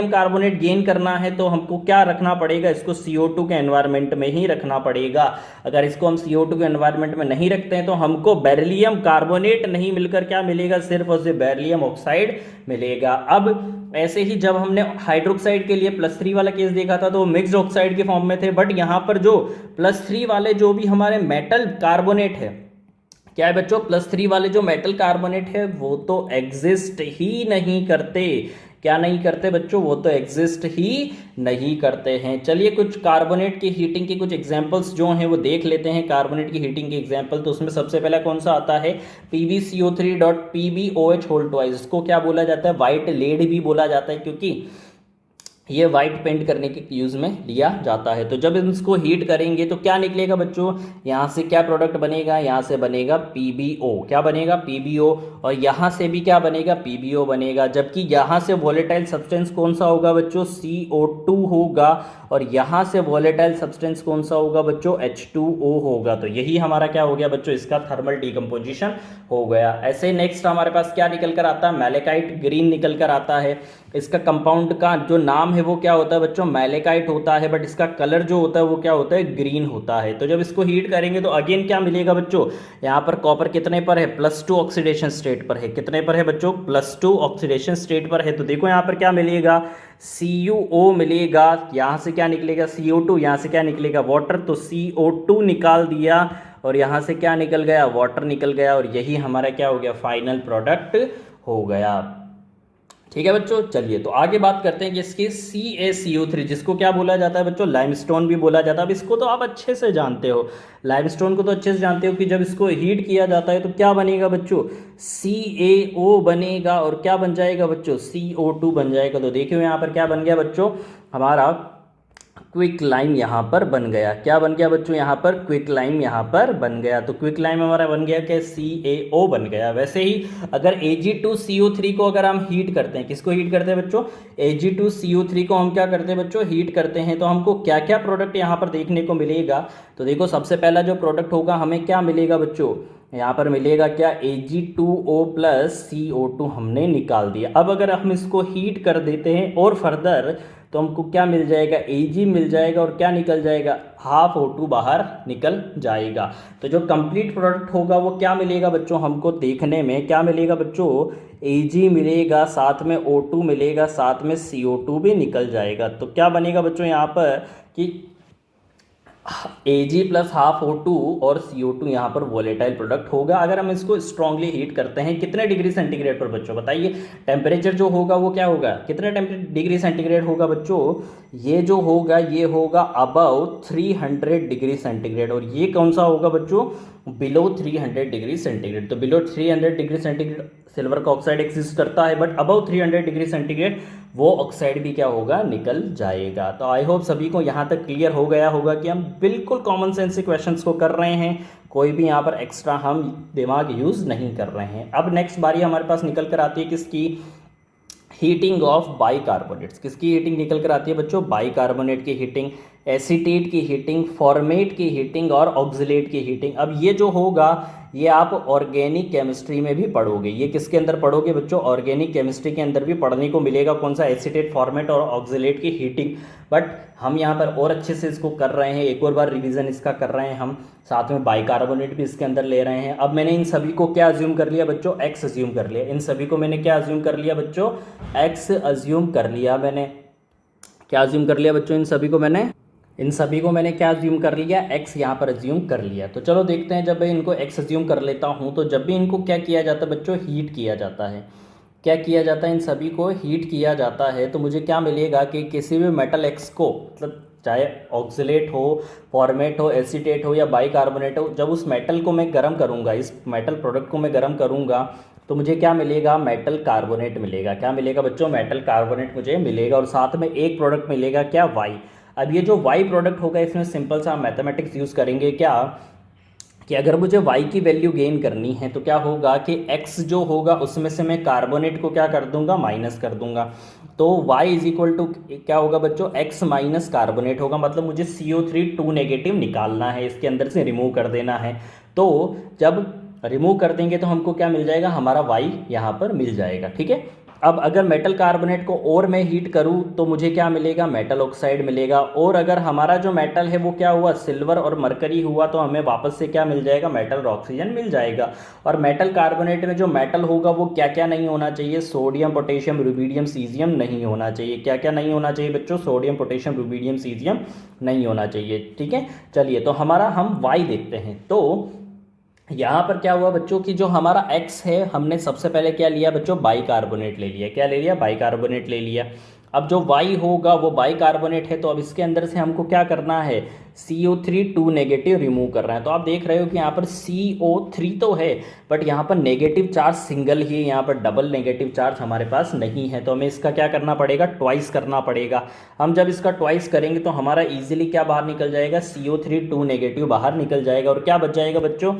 कार्बोनेट गेन करना है तो हमको क्या रखना पड़ेगा, इसको CO2 के एनवायरनमेंट में ही रखना पड़ेगा। अगर इसको हम CO2 के एनवायरनमेंट में नहीं रखते हैं तो हमको बेरिलियम कार्बोनेट नहीं मिलकर क्या मिलेगा, सिर्फ और सिर्फ बेरिलियम ऑक्साइड मिलेगा। अब ऐसे ही जब हमने हाइड्रोक्साइड के लिए +3 वाला केस देखा था तो मिक्स्ड ऑक्साइड के फॉर्म में थे, बट यहां पर जो +3 वाले जो भी हमारे मेटल कार्बोनेट है, क्या है बच्चों, +3 वाले जो मेटल कार्बोनेट है वो तो एग्जिस्ट ही नहीं करते। क्या नहीं करते बच्चों, वो तो एग्जिस्ट ही नहीं करते हैं। चलिए कुछ कार्बोनेट की हीटिंग के कुछ एग्जांपल्स जो हैं वो देख लेते हैं। कार्बोनेट की हीटिंग के एग्जांपल तो उसमें सबसे पहला कौन सा आता है, PbCO3.PbOH2। इसको क्या बोला जाता है, व्हाइट लेड भी बोला जाता है क्योंकि ये व्हाइट पेंट करने के यूज में लिया जाता है। तो जब इसको हीट करेंगे तो क्या निकलेगा बच्चों, यहाँ से क्या प्रोडक्ट बनेगा, यहाँ से बनेगा PbO। क्या बनेगा, PbO। और यहाँ से भी क्या बनेगा, PbO बनेगा। जबकि यहाँ से वोलेटाइल सब्सटेंस कौन सा होगा बच्चों, CO2 होगा। और यहाँ से वोलेटाइल सब्सटेंस कौन सा होगा बच्चों, H2O होगा। तो यही हमारा क्या हो गया बच्चों, इसका थर्मल डिकम्पोजिशन हो गया। ऐसे नेक्स्ट हमारे पास क्या निकल कर आता है, मैलेकाइट ग्रीन निकल कर आता है। इसका कंपाउंड का जो नाम है वो क्या होता है बच्चों, मैलेकाइट होता है, बट इसका कलर जो होता है वो क्या होता है, ग्रीन होता है। तो जब इसको हीट करेंगे तो अगेन क्या मिलेगा बच्चों, यहाँ पर कॉपर कितने पर है, +2 ऑक्सीडेशन स्टेट पर है। कितने पर है बच्चों, +2 ऑक्सीडेशन स्टेट पर है। तो देखो यहाँ पर क्या मिलेगा, CuO मिलेगा। यहाँ से क्या निकलेगा, CO2, यहाँ से क्या निकलेगा, वाटर। तो CO2 निकाल दिया और यहाँ से क्या निकल गया, वाटर निकल गया। और यही हमारा क्या हो गया, फाइनल प्रोडक्ट हो गया। ठीक है बच्चों, चलिए तो आगे बात करते हैं कि इसकी CaCO3 जिसको क्या बोला जाता है बच्चों, लाइमस्टोन भी बोला जाता है। अब इसको तो आप अच्छे से जानते हो, लाइमस्टोन को तो अच्छे से जानते हो कि जब इसको हीट किया जाता है तो क्या बनेगा बच्चों, CaO बनेगा। और क्या बन जाएगा बच्चों, CO2 बन जाएगा। तो देखिए यहाँ पर क्या बन गया बच्चों, हमारा क्विक लाइम यहाँ पर बन गया। क्या बन गया बच्चों, यहाँ पर क्विक लाइम यहाँ पर बन गया। तो क्विक लाइम हमारा बन गया क्या, CaO बन गया। वैसे ही अगर Ag2CO3 को अगर हम हीट करते हैं, किसको हीट करते हैं बच्चों, Ag2CO3 को हम क्या करते हैं बच्चों, हीट करते हैं, तो हमको क्या क्या प्रोडक्ट यहाँ पर देखने को मिलेगा। तो देखो सबसे पहला जो प्रोडक्ट होगा हमें क्या मिलेगा बच्चों, यहाँ पर मिलेगा क्या, Ag2O + CO2 हमने निकाल दिया। अब अगर हम इसको हीट कर देते हैं और फर्दर तो हमको क्या मिल जाएगा, Ag मिल जाएगा। और क्या निकल जाएगा, हाफ O2 बाहर निकल जाएगा। तो जो कंप्लीट प्रोडक्ट होगा वो क्या मिलेगा बच्चों, हमको देखने में क्या मिलेगा बच्चों, Ag मिलेगा, साथ में O2 मिलेगा, साथ में CO2 भी निकल जाएगा। तो क्या बनेगा बच्चों यहाँ पर कि Ag + हाफ O2 और CO2 यहाँ पर वोलेटाइल प्रोडक्ट होगा। अगर हम इसको स्ट्रांगली हीट करते हैं कितने डिग्री सेंटीग्रेड पर बच्चों, बताइए। टेम्परेचर जो होगा वो क्या होगा, कितने डिग्री सेंटीग्रेड होगा बच्चों, ये जो होगा ये होगा अबव 300 डिग्री सेंटीग्रेड। और ये कौन सा होगा बच्चों, बिलो 300 डिग्री सेंटीग्रेड। तो बिलो 300 डिग्री सेंटीग्रेड सिल्वर का ऑक्साइड एक्सिस्ट करता है, बट अबव 300 डिग्री सेंटीग्रेड वो ऑक्साइड भी क्या होगा, निकल जाएगा। तो आई होप सभी को यहाँ तक क्लियर हो गया होगा कि हम बिल्कुल कॉमन सेंस से क्वेश्चंस को कर रहे हैं, कोई भी यहाँ पर एक्स्ट्रा हम दिमाग यूज नहीं कर रहे हैं। अब नेक्स्ट बारी हमारे पास निकल कर आती है किसकी, हीटिंग ऑफ बाइकार्बोनेट्स। किसकी हीटिंग निकल कर आती है बच्चों, बाइकार्बोनेट की हीटिंग। एसीटेट की हीटिंग, फॉर्मेट की हीटिंग और ऑक्जिलेट की हीटिंग। अब ये जो होगा ये आप ऑर्गेनिक केमिस्ट्री में भी पढ़ोगे। ये किसके अंदर पढ़ोगे बच्चों? ऑर्गेनिक केमिस्ट्री के अंदर भी पढ़ने को मिलेगा। कौन सा? एसीटेट, फॉर्मेट और ऑक्जिलेट की हीटिंग। बट हम यहाँ पर और अच्छे से इसको कर रहे हैं, एक और बार रिवीजन इसका कर रहे हैं हम, साथ में बाइकार्बोनेट भी इसके अंदर ले रहे हैं। अब मैंने इन सभी को क्या अज्यूम कर लिया बच्चों? एक्स अज्यूम कर लिया। इन सभी को मैंने क्या अज्यूम कर लिया बच्चों? एक्स अज्यूम कर लिया। मैंने क्या अज्यूम कर लिया बच्चों? इन सभी को मैंने क्या अज्यूम कर लिया? एक्स यहाँ पर अज्यूम कर लिया। तो चलो देखते हैं, जब मैं इनको एक्स अज्यूम कर लेता हूँ तो जब भी इनको क्या किया जाता है बच्चों? हीट किया जाता है। क्या किया जाता है? इन सभी को हीट किया जाता है। तो मुझे क्या मिलेगा कि किसी भी मेटल एक्स को, मतलब चाहे ऑक्जिलेट हो, फॉर्मेट हो, एसीटेट हो या बाइकार्बोनेट हो, जब उस मेटल को मैं गर्म करूँगा, इस मेटल प्रोडक्ट को मैं गर्म करूँगा तो मुझे क्या मिलेगा? मेटल कार्बोनेट मिलेगा। क्या मिलेगा बच्चों? मेटल कार्बोनेट मुझे मिलेगा। और साथ में एक प्रोडक्ट मिलेगा, क्या? वाई। अब ये जो वाई प्रोडक्ट होगा इसमें सिंपल सा मैथमेटिक्स यूज़ करेंगे क्या कि अगर मुझे y की वैल्यू गेन करनी है तो क्या होगा कि x जो होगा उसमें से मैं कार्बोनेट को क्या कर दूंगा? माइनस कर दूंगा। तो y इज इक्वल टू क्या होगा बच्चों? x माइनस कार्बोनेट होगा। मतलब मुझे CO3 2 नेगेटिव निकालना है, इसके अंदर से रिमूव कर देना है। तो जब रिमूव कर देंगे तो हमको क्या मिल जाएगा? हमारा y यहाँ पर मिल जाएगा। ठीक है। अब अगर मेटल कार्बोनेट को और मैं हीट करूं तो मुझे क्या मिलेगा? मेटल ऑक्साइड मिलेगा। और अगर हमारा जो मेटल है वो क्या हुआ? सिल्वर और मरकरी हुआ तो हमें वापस से क्या मिल जाएगा? मेटल ऑक्सीजन मिल जाएगा। और मेटल कार्बोनेट में जो मेटल होगा वो क्या क्या नहीं होना चाहिए? सोडियम, पोटेशियम, रुबीडियम, सीजियम नहीं होना चाहिए। क्या क्या नहीं होना चाहिए बच्चों? सोडियम, पोटेशियम, रुबीडियम, सीजियम नहीं होना चाहिए। ठीक है। चलिए तो हमारा हम वाई देखते हैं। तो यहाँ पर क्या हुआ बच्चों कि जो हमारा x है हमने सबसे पहले क्या लिया बच्चों? बाइकार्बोनेट ले लिया। क्या ले लिया? बाइकार्बोनेट ले लिया। अब जो y होगा वो बाइकार्बोनेट है तो अब इसके अंदर से हमको क्या करना है? CO3 2 नेगेटिव रिमूव कर रहे हैं। तो आप देख रहे हो कि यहाँ पर CO3 तो है बट यहाँ पर नेगेटिव चार्ज सिंगल ही है, यहाँ पर डबल नेगेटिव चार्ज हमारे पास नहीं है। तो हमें इसका क्या करना पड़ेगा? ट्वाइस करना पड़ेगा। हम जब इसका ट्वाइस करेंगे तो हमारा इजीली क्या बाहर निकल जाएगा? CO3 2 नेगेटिव बाहर निकल जाएगा। और क्या बच जाएगा बच्चों?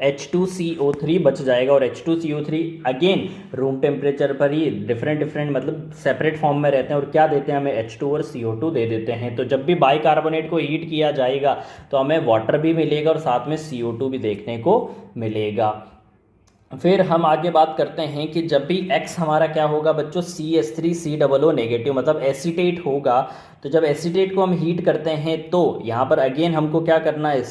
H2CO3 बच जाएगा। और H2CO3 अगेन रूम टेम्परेचर पर ही डिफरेंट मतलब सेपरेट फॉर्म में रहते हैं और क्या देते हैं हमें? H2 और CO2 दे देते हैं। तो जब भी बाइकार्बोनेट को हीट किया जाएगा तो हमें वाटर भी मिलेगा और साथ में CO2 भी देखने को मिलेगा। फिर हम आगे बात करते हैं कि जब भी x हमारा क्या होगा बच्चों? CH3COO नेगेटिव मतलब एसीटेट होगा। तो जब एसीटेट को हम हीट करते हैं तो यहाँ पर अगेन हमको क्या करना है?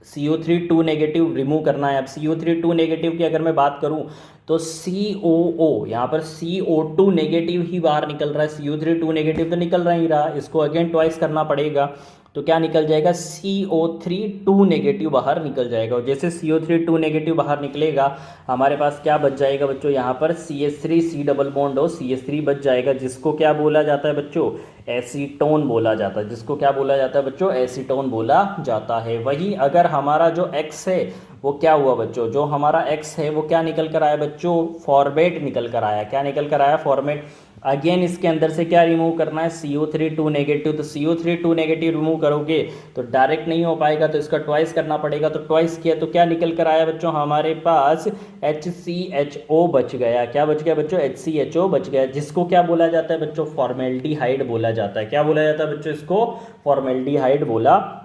CO3 2 नेगेटिव रिमूव करना है। अब CO3 2 नेगेटिव की अगर मैं बात करूं तो COO यहाँ पर CO2 नेगेटिव ही बाहर निकल रहा है। CO3 2 नेगेटिव तो निकल रहा ही रहा, इसको अगेन ट्वाइस करना पड़ेगा। तो क्या निकल जाएगा? CO3 2 नेगेटिव बाहर निकल जाएगा। और जैसे CO3 2 नेगेटिव बाहर निकलेगा हमारे पास क्या बच जाएगा बच्चों? यहाँ पर CH3 डबल बॉन्ड और CH3 बच जाएगा, जिसको क्या बोला जाता है बच्चों? एसीटोन बोला जाता है। जिसको क्या बोला जाता है बच्चों? एसीटोन बोला जाता है। वही अगर हमारा जो x है वो क्या हुआ बच्चों? जो हमारा x है वो क्या निकल कर आया बच्चों? फॉर्मेट निकल कर आया। क्या निकल कर आया? फॉर्मेट। अगेन इसके अंदर से क्या रिमूव करना है? CO3 2 negative. तो CO3 2 नेगेटिव रिमूव करोगे तो डायरेक्ट नहीं हो पाएगा, तो इसका ट्वाइस करना पड़ेगा। तो ट्वाइस किया तो क्या निकल कर आया बच्चों? हमारे पास HCHO बच गया। क्या बच गया बच्चों? HCHO बच गया, जिसको क्या बोला जाता है बच्चों? फॉर्मेल्डिहाइड बोला जाता है। क्या बोला जाता है बच्चों? इसको फॉर्मेल्डिहाइड बोला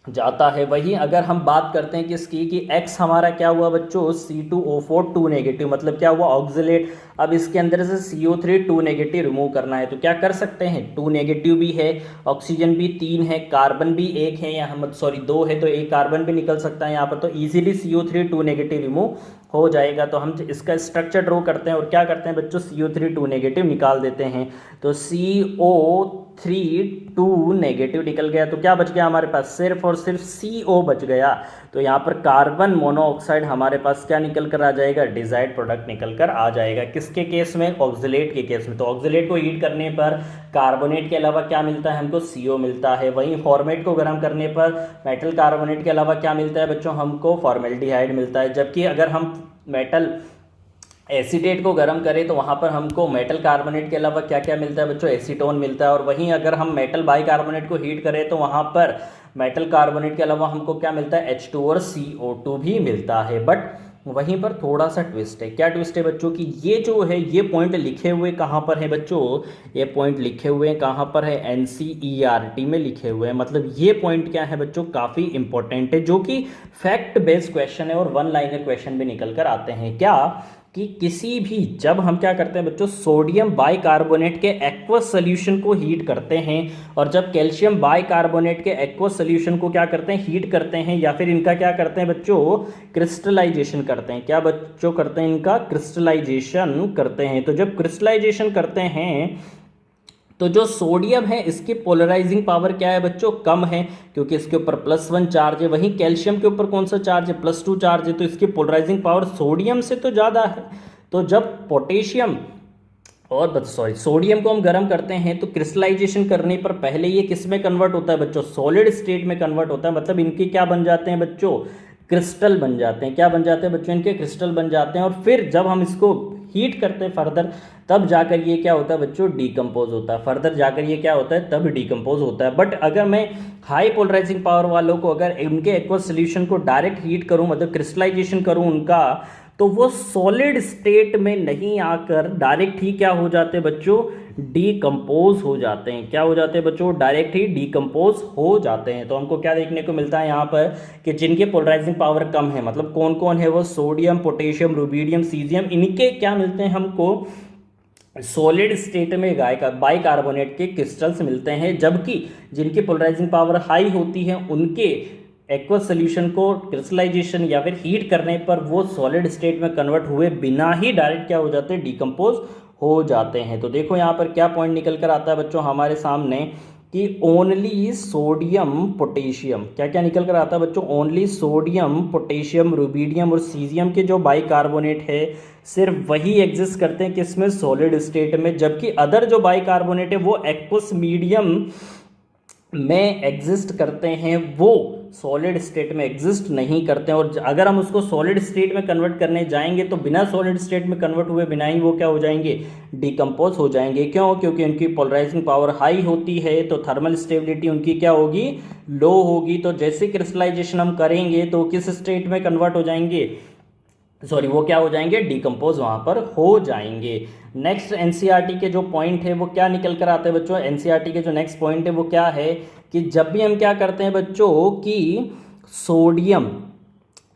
जाता है। वहीं अगर हम बात करते हैं किसकी कि x हमारा क्या हुआ बच्चों? C2O4 2 नेगेटिव मतलब क्या हुआ? ऑक्जिलेट। अब इसके अंदर से CO3 2 नेगेटिव रिमूव करना है तो क्या कर सकते हैं? 2 नेगेटिव भी है, ऑक्सीजन भी 3 है, कार्बन भी 1 है, यहाँ सॉरी 2 है तो एक कार्बन भी निकल सकता है यहाँ पर। तो इजीली CO3 2 नेगेटिव रिमूव हो जाएगा। तो हम इसका स्ट्रक्चर ड्रॉ करते हैं और क्या करते हैं बच्चों? CO3 2 नेगेटिव निकाल देते हैं। तो CO3 2 नेगेटिव निकल गया तो क्या बच गया हमारे पास? सिर्फ और सिर्फ CO बच गया। तो यहाँ पर कार्बन मोनोऑक्साइड हमारे पास क्या निकल कर आ जाएगा? डिजायर्ड प्रोडक्ट निकल कर आ जाएगा। किसके केस में? ऑक्जिलेट के केस में। तो ऑक्जिलेट को हीट करने पर कार्बोनेट के अलावा क्या मिलता है हमको? CO मिलता है। वहीं फॉर्मेट को गर्म करने पर मेटल कार्बोनेट के अलावा क्या मिलता है बच्चों? हमको फॉर्मेल्डिहाइड मिलता है। जबकि अगर हम मेटल एसीटेट को गर्म करें तो वहाँ पर हमको मेटल कार्बोनेट के अलावा क्या क्या मिलता है बच्चों? एसीटोन मिलता है। और वहीं अगर हम मेटल बाइकार्बोनेट को हीट करें तो वहाँ पर मेटल कार्बोनेट के अलावा हमको क्या मिलता है? H2 और CO2 भी मिलता है। बट वहीं पर थोड़ा सा ट्विस्ट है। क्या ट्विस्ट है बच्चों की, ये जो है ये पॉइंट लिखे हुए कहाँ पर है बच्चों, ये पॉइंट लिखे हुए हैं कहाँ पर है, एनसीईआरटी में लिखे हुए हैं। मतलब ये पॉइंट क्या है बच्चों, काफ़ी इंपॉर्टेंट है, जो कि फैक्ट बेस्ड क्वेश्चन है और वन लाइनर क्वेश्चन भी निकल कर आते हैं। क्या कि किसी भी, जब हम क्या करते हैं बच्चों, सोडियम बाइकार्बोनेट के एक्वस सोल्यूशन को हीट करते हैं, और जब कैल्शियम बाइकार्बोनेट के एक्वस सोल्यूशन को क्या करते हैं, हीट करते हैं, या फिर इनका क्या करते हैं बच्चों, क्रिस्टलाइजेशन करते हैं। क्या बच्चों करते हैं, इनका क्रिस्टलाइजेशन करते हैं। तो जब क्रिस्टलाइजेशन करते हैं तो जो सोडियम है इसकी पोलराइजिंग पावर क्या है बच्चों, कम है, क्योंकि इसके ऊपर +1 चार्ज है। वहीं कैल्शियम के ऊपर कौन सा चार्ज है, +2 चार्ज है, तो इसकी पोलराइजिंग पावर सोडियम से तो ज़्यादा है। तो जब पोटेशियम और सोडियम को हम गर्म करते हैं तो क्रिस्टलाइजेशन करने पर पहले ये किस में कन्वर्ट होता है बच्चों, सॉलिड स्टेट में कन्वर्ट होता है। मतलब इनके क्या बन जाते हैं बच्चों, क्रिस्टल बन जाते हैं। क्या बन जाते हैं बच्चों, इनके क्रिस्टल बन जाते हैं। और फिर जब हम इसको हीट करते हैं फर्दर, तब जाकर ये क्या होता है बच्चों, डीकम्पोज होता है। फर्दर जाकर ये क्या होता है, तब डीकम्पोज होता है। बट अगर मैं हाई पोलराइजिंग पावर वालों को, अगर इनके एक्वस सोल्यूशन को डायरेक्ट हीट करूं, मतलब क्रिस्टलाइजेशन करूं उनका, तो वो सॉलिड स्टेट में नहीं आकर डायरेक्ट ही क्या हो जाते हैं बच्चों, डीकम्पोज हो जाते हैं। क्या हो जाते हैं बच्चों, डायरेक्ट ही डीकम्पोज हो जाते हैं। तो हमको क्या देखने को मिलता है यहाँ पर कि जिनके पोलराइजिंग पावर कम है, मतलब कौन कौन है वो, सोडियम, पोटेशियम, रुबीडियम, सीजियम, इनके क्या मिलते हैं हमको, सॉलिड स्टेट में बाइकार्बोनेट के क्रिस्टल्स मिलते हैं। जबकि जिनकी पोलराइजिंग पावर हाई होती है उनके एक्वस सोल्यूशन को क्रिस्टलाइजेशन या फिर हीट करने पर वो सॉलिड स्टेट में कन्वर्ट हुए बिना ही डायरेक्ट क्या हो जाते हैं, डीकम्पोज हो जाते हैं। तो देखो यहाँ पर क्या पॉइंट निकल कर आता है बच्चों हमारे सामने, कि ओनली सोडियम पोटेशियम, क्या क्या निकल कर आता है बच्चों, ओनली सोडियम, पोटेशियम, रुबीडियम और सीजियम के जो बाइकार्बोनेट है सिर्फ वही एग्जिस्ट करते हैं किसमें, सॉलिड स्टेट में। जबकि अदर जो बाइकार्बोनेट है वो एक्वस मीडियम में एग्जिस्ट करते हैं, वो सॉलिड स्टेट में एग्जिस्ट नहीं करते हैं। और अगर हम उसको सॉलिड स्टेट में कन्वर्ट करने जाएंगे तो बिना सॉलिड स्टेट में कन्वर्ट हुए बिना ही वो क्या हो जाएंगे, डीकम्पोज हो जाएंगे। क्यों, क्योंकि उनकी पोलराइजिंग पावर हाई होती है, तो थर्मल स्टेबिलिटी उनकी क्या होगी, लो होगी। तो जैसे क्रिस्टलाइजेशन हम करेंगे तो किस स्टेट में कन्वर्ट हो जाएंगे, सॉरी वो क्या हो जाएंगे, डीकम्पोज वहाँ पर हो जाएंगे। नेक्स्ट एनसीईआरटी के जो पॉइंट है वो क्या निकल कर आते हैं बच्चों, एनसीईआरटी के जो नेक्स्ट पॉइंट है वो क्या है, कि जब भी हम क्या करते हैं बच्चों, कि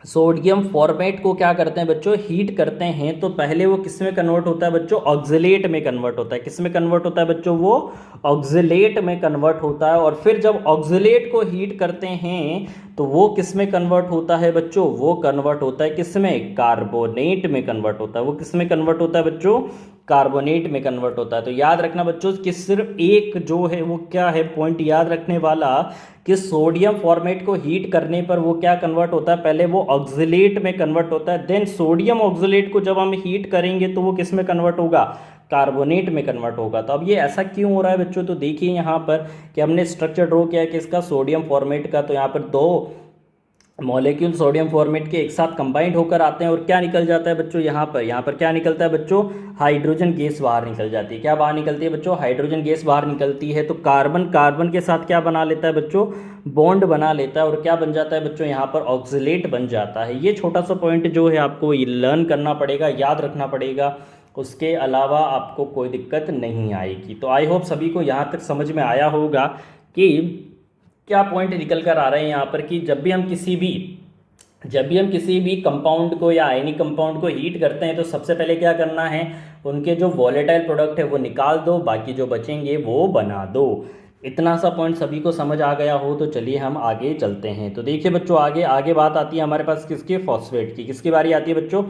सोडियम फॉर्मेट को क्या करते हैं बच्चों, हीट करते हैं, तो पहले वो किस में कन्वर्ट होता है बच्चों, ऑक्सलेट में कन्वर्ट होता है। किस में कन्वर्ट होता है बच्चों, वो ऑक्सलेट में कन्वर्ट होता है। और फिर जब ऑक्सलेट को हीट करते हैं तो वो किस में कन्वर्ट होता है बच्चों, वो कन्वर्ट होता है किस में, कार्बोनेट में कन्वर्ट होता है। वो किस में कन्वर्ट होता है बच्चों, कार्बोनेट में कन्वर्ट होता है। तो याद रखना बच्चों कि सिर्फ एक जो है वो क्या है, पॉइंट याद रखने वाला, कि सोडियम फॉर्मेट को हीट करने पर वो क्या कन्वर्ट होता है, पहले वो ऑक्सलेट में कन्वर्ट होता है। देन सोडियम ऑक्सलेट को जब हम हीट करेंगे तो वो किस में कन्वर्ट होगा, कार्बोनेट में कन्वर्ट होगा। तो अब ये ऐसा क्यों हो रहा है बच्चों, तो देखिए यहाँ पर कि हमने स्ट्रक्चर ड्रॉ किया है किसका, सोडियम फॉर्मेट का। तो यहाँ पर दो मॉलिक्यूल सोडियम फॉर्मेट के एक साथ कंबाइंड होकर आते हैं और क्या निकल जाता है बच्चों, यहाँ पर क्या निकलता है बच्चों, हाइड्रोजन गैस बाहर निकल जाती है। क्या बाहर निकलती है बच्चों, हाइड्रोजन गैस बाहर निकलती है। तो कार्बन के साथ क्या बना लेता है बच्चों, बॉन्ड बना लेता है, और क्या बन जाता है बच्चों, यहाँ पर ऑक्सलेट बन जाता है। ये छोटा सा पॉइंट जो है आपको लर्न करना पड़ेगा, याद रखना पड़ेगा, उसके अलावा आपको कोई दिक्कत नहीं आएगी। तो आई होप सभी को यहाँ तक समझ में आया होगा कि क्या पॉइंट निकल कर आ रहे हैं यहाँ पर, कि जब भी हम किसी भी कंपाउंड को या आयनिक कंपाउंड को हीट करते हैं तो सबसे पहले क्या करना है, उनके जो वॉलेटाइल प्रोडक्ट है वो निकाल दो, बाकी जो बचेंगे वो बना दो। इतना सा पॉइंट सभी को समझ आ गया हो तो चलिए हम आगे चलते हैं। तो देखिए बच्चों, आगे बात आती है हमारे पास किसकी, फॉस्फेट की। किसकी बारी आती है बच्चों,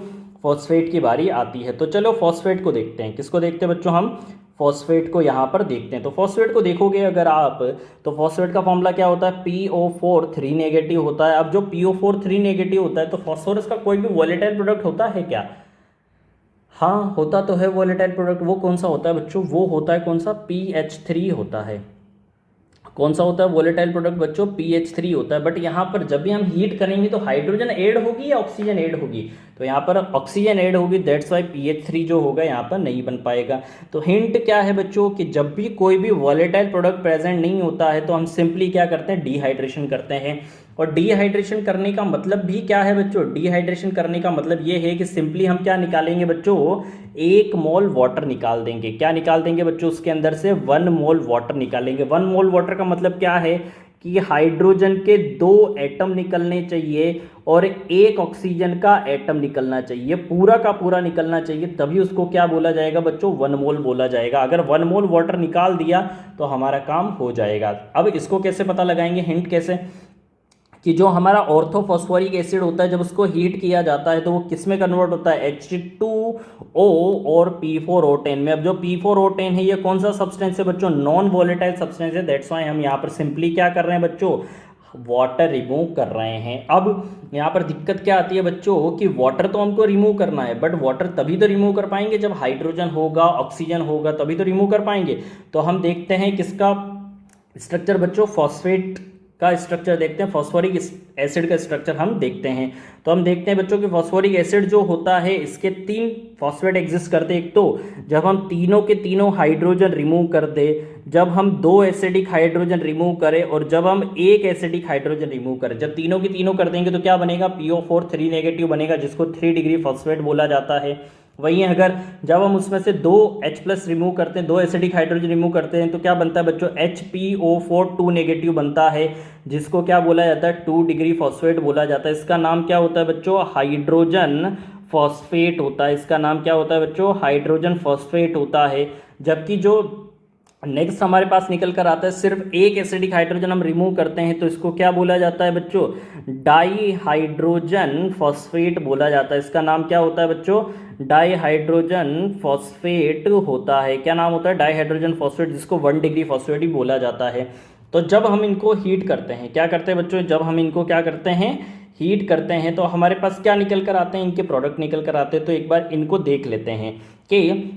फॉस्फेट की बारी आती है। तो चलो फॉस्फेट को देखते हैं। किसको देखते हैं बच्चों, हम फॉस्फेट को यहाँ पर देखते हैं। तो फॉस्फेट को देखोगे अगर आप, तो फॉस्फेट का फॉर्मूला क्या होता है, PO4 3 नेगेटिव होता है। अब जो PO4 3 नेगेटिव होता है तो फॉस्फोरस का कोई भी वॉलेटाइल प्रोडक्ट होता है क्या, हाँ होता तो है वॉलेटाइल प्रोडक्ट। वो कौन सा होता है बच्चों, वो होता है कौन सा, PH3 होता है। कौन सा होता है वोलेटाइल प्रोडक्ट बच्चों, PH3 होता है। बट यहाँ पर जब भी हम हीट करेंगे तो हाइड्रोजन ऐड होगी या ऑक्सीजन ऐड होगी, तो यहाँ पर ऑक्सीजन ऐड होगी, दैट्स वाई PH3 जो होगा यहाँ पर नहीं बन पाएगा। तो हिंट क्या है बच्चों, कि जब भी कोई भी वॉलेटाइल प्रोडक्ट प्रेजेंट नहीं होता है तो हम सिंपली क्या करते हैं, डिहाइड्रेशन करते हैं। और डिहाइड्रेशन करने का मतलब भी क्या है बच्चों, डिहाइड्रेशन करने का मतलब ये है कि सिंपली हम क्या निकालेंगे बच्चों, 1 मोल वाटर निकाल देंगे। क्या निकाल देंगे बच्चों, उसके अंदर से 1 मोल वाटर निकालेंगे। 1 मोल वाटर का मतलब क्या है कि हाइड्रोजन के 2 एटम निकलने चाहिए और 1 ऑक्सीजन का एटम निकलना चाहिए, पूरा का पूरा निकलना चाहिए, तभी उसको क्या बोला जाएगा बच्चों, 1 मोल बोला जाएगा। अगर 1 मोल वाटर निकाल दिया तो हमारा काम हो जाएगा। अब इसको कैसे पता लगाएंगे, हिंट कैसे, कि जो हमारा ऑर्थोफॉस्फोरिक एसिड होता है जब उसको हीट किया जाता है तो वो किस में कन्वर्ट होता है, H2O और P4O10 में। अब जो P4O10 है ये कौन सा सब्सटेंस है बच्चों, नॉन वॉलेटाइल सब्सटेंस है। दैट्स वाई हम यहाँ पर सिंपली क्या कर रहे हैं बच्चों, वाटर रिमूव कर रहे हैं। अब यहाँ पर दिक्कत क्या आती है बच्चों कि वाटर तो हमको रिमूव करना है, बट वाटर तभी तो रिमूव कर पाएंगे जब हाइड्रोजन होगा, ऑक्सीजन होगा, तभी तो रिमूव कर पाएंगे। तो हम देखते हैं किसका स्ट्रक्चर बच्चों, फॉस्फेट का स्ट्रक्चर देखते हैं, फॉस्फोरिक एसिड का स्ट्रक्चर हम देखते हैं। तो हम देखते हैं बच्चों कि फॉस्फोरिक एसिड जो होता है इसके 3 फॉस्फेट एग्जिस्ट करते हैं। एक तो जब हम तीनों के तीनों हाइड्रोजन रिमूव कर दे, जब हम 2 एसिडिक हाइड्रोजन रिमूव करें और जब हम 1 एसिडिक हाइड्रोजन रिमूव करें। जब तीनों की तीनों कर देंगे तो क्या बनेगा, PO4 3 नेगेटिव बनेगा, जिसको 3 डिग्री फॉस्फेट बोला जाता है। वहीं अगर जब हम उसमें से 2 H+ रिमूव करते हैं, 2 एसिडिक हाइड्रोजन रिमूव करते हैं तो क्या बनता है बच्चों, HPO4 2 नेगेटिव बनता है, जिसको क्या बोला जाता है, 2 डिग्री फॉस्फेट बोला जाता है। इसका नाम क्या होता है बच्चों, हाइड्रोजन फॉस्फेट होता है। इसका नाम क्या होता है बच्चों, हाइड्रोजन फॉस्फेट होता है। जबकि जो नेक्स्ट हमारे पास निकल कर आता है, सिर्फ 1 एसिडिक हाइड्रोजन हम रिमूव करते हैं तो इसको क्या बोला जाता है बच्चों, डाई हाइड्रोजन फॉस्फेट बोला जाता है। इसका नाम क्या होता है बच्चों, डाई हाइड्रोजन फॉस्फेट होता है। क्या नाम होता है, डाई हाइड्रोजन फॉस्फेट, जिसको 1 डिग्री फॉस्फेट भी बोला जाता है। तो जब हम इनको हीट करते हैं, क्या करते हैं बच्चों, जब हम इनको क्या करते हैं, हीट करते हैं, तो हमारे पास क्या निकल कर आते हैं, इनके प्रोडक्ट निकल कर आते हैं। तो एक बार इनको देख लेते हैं कि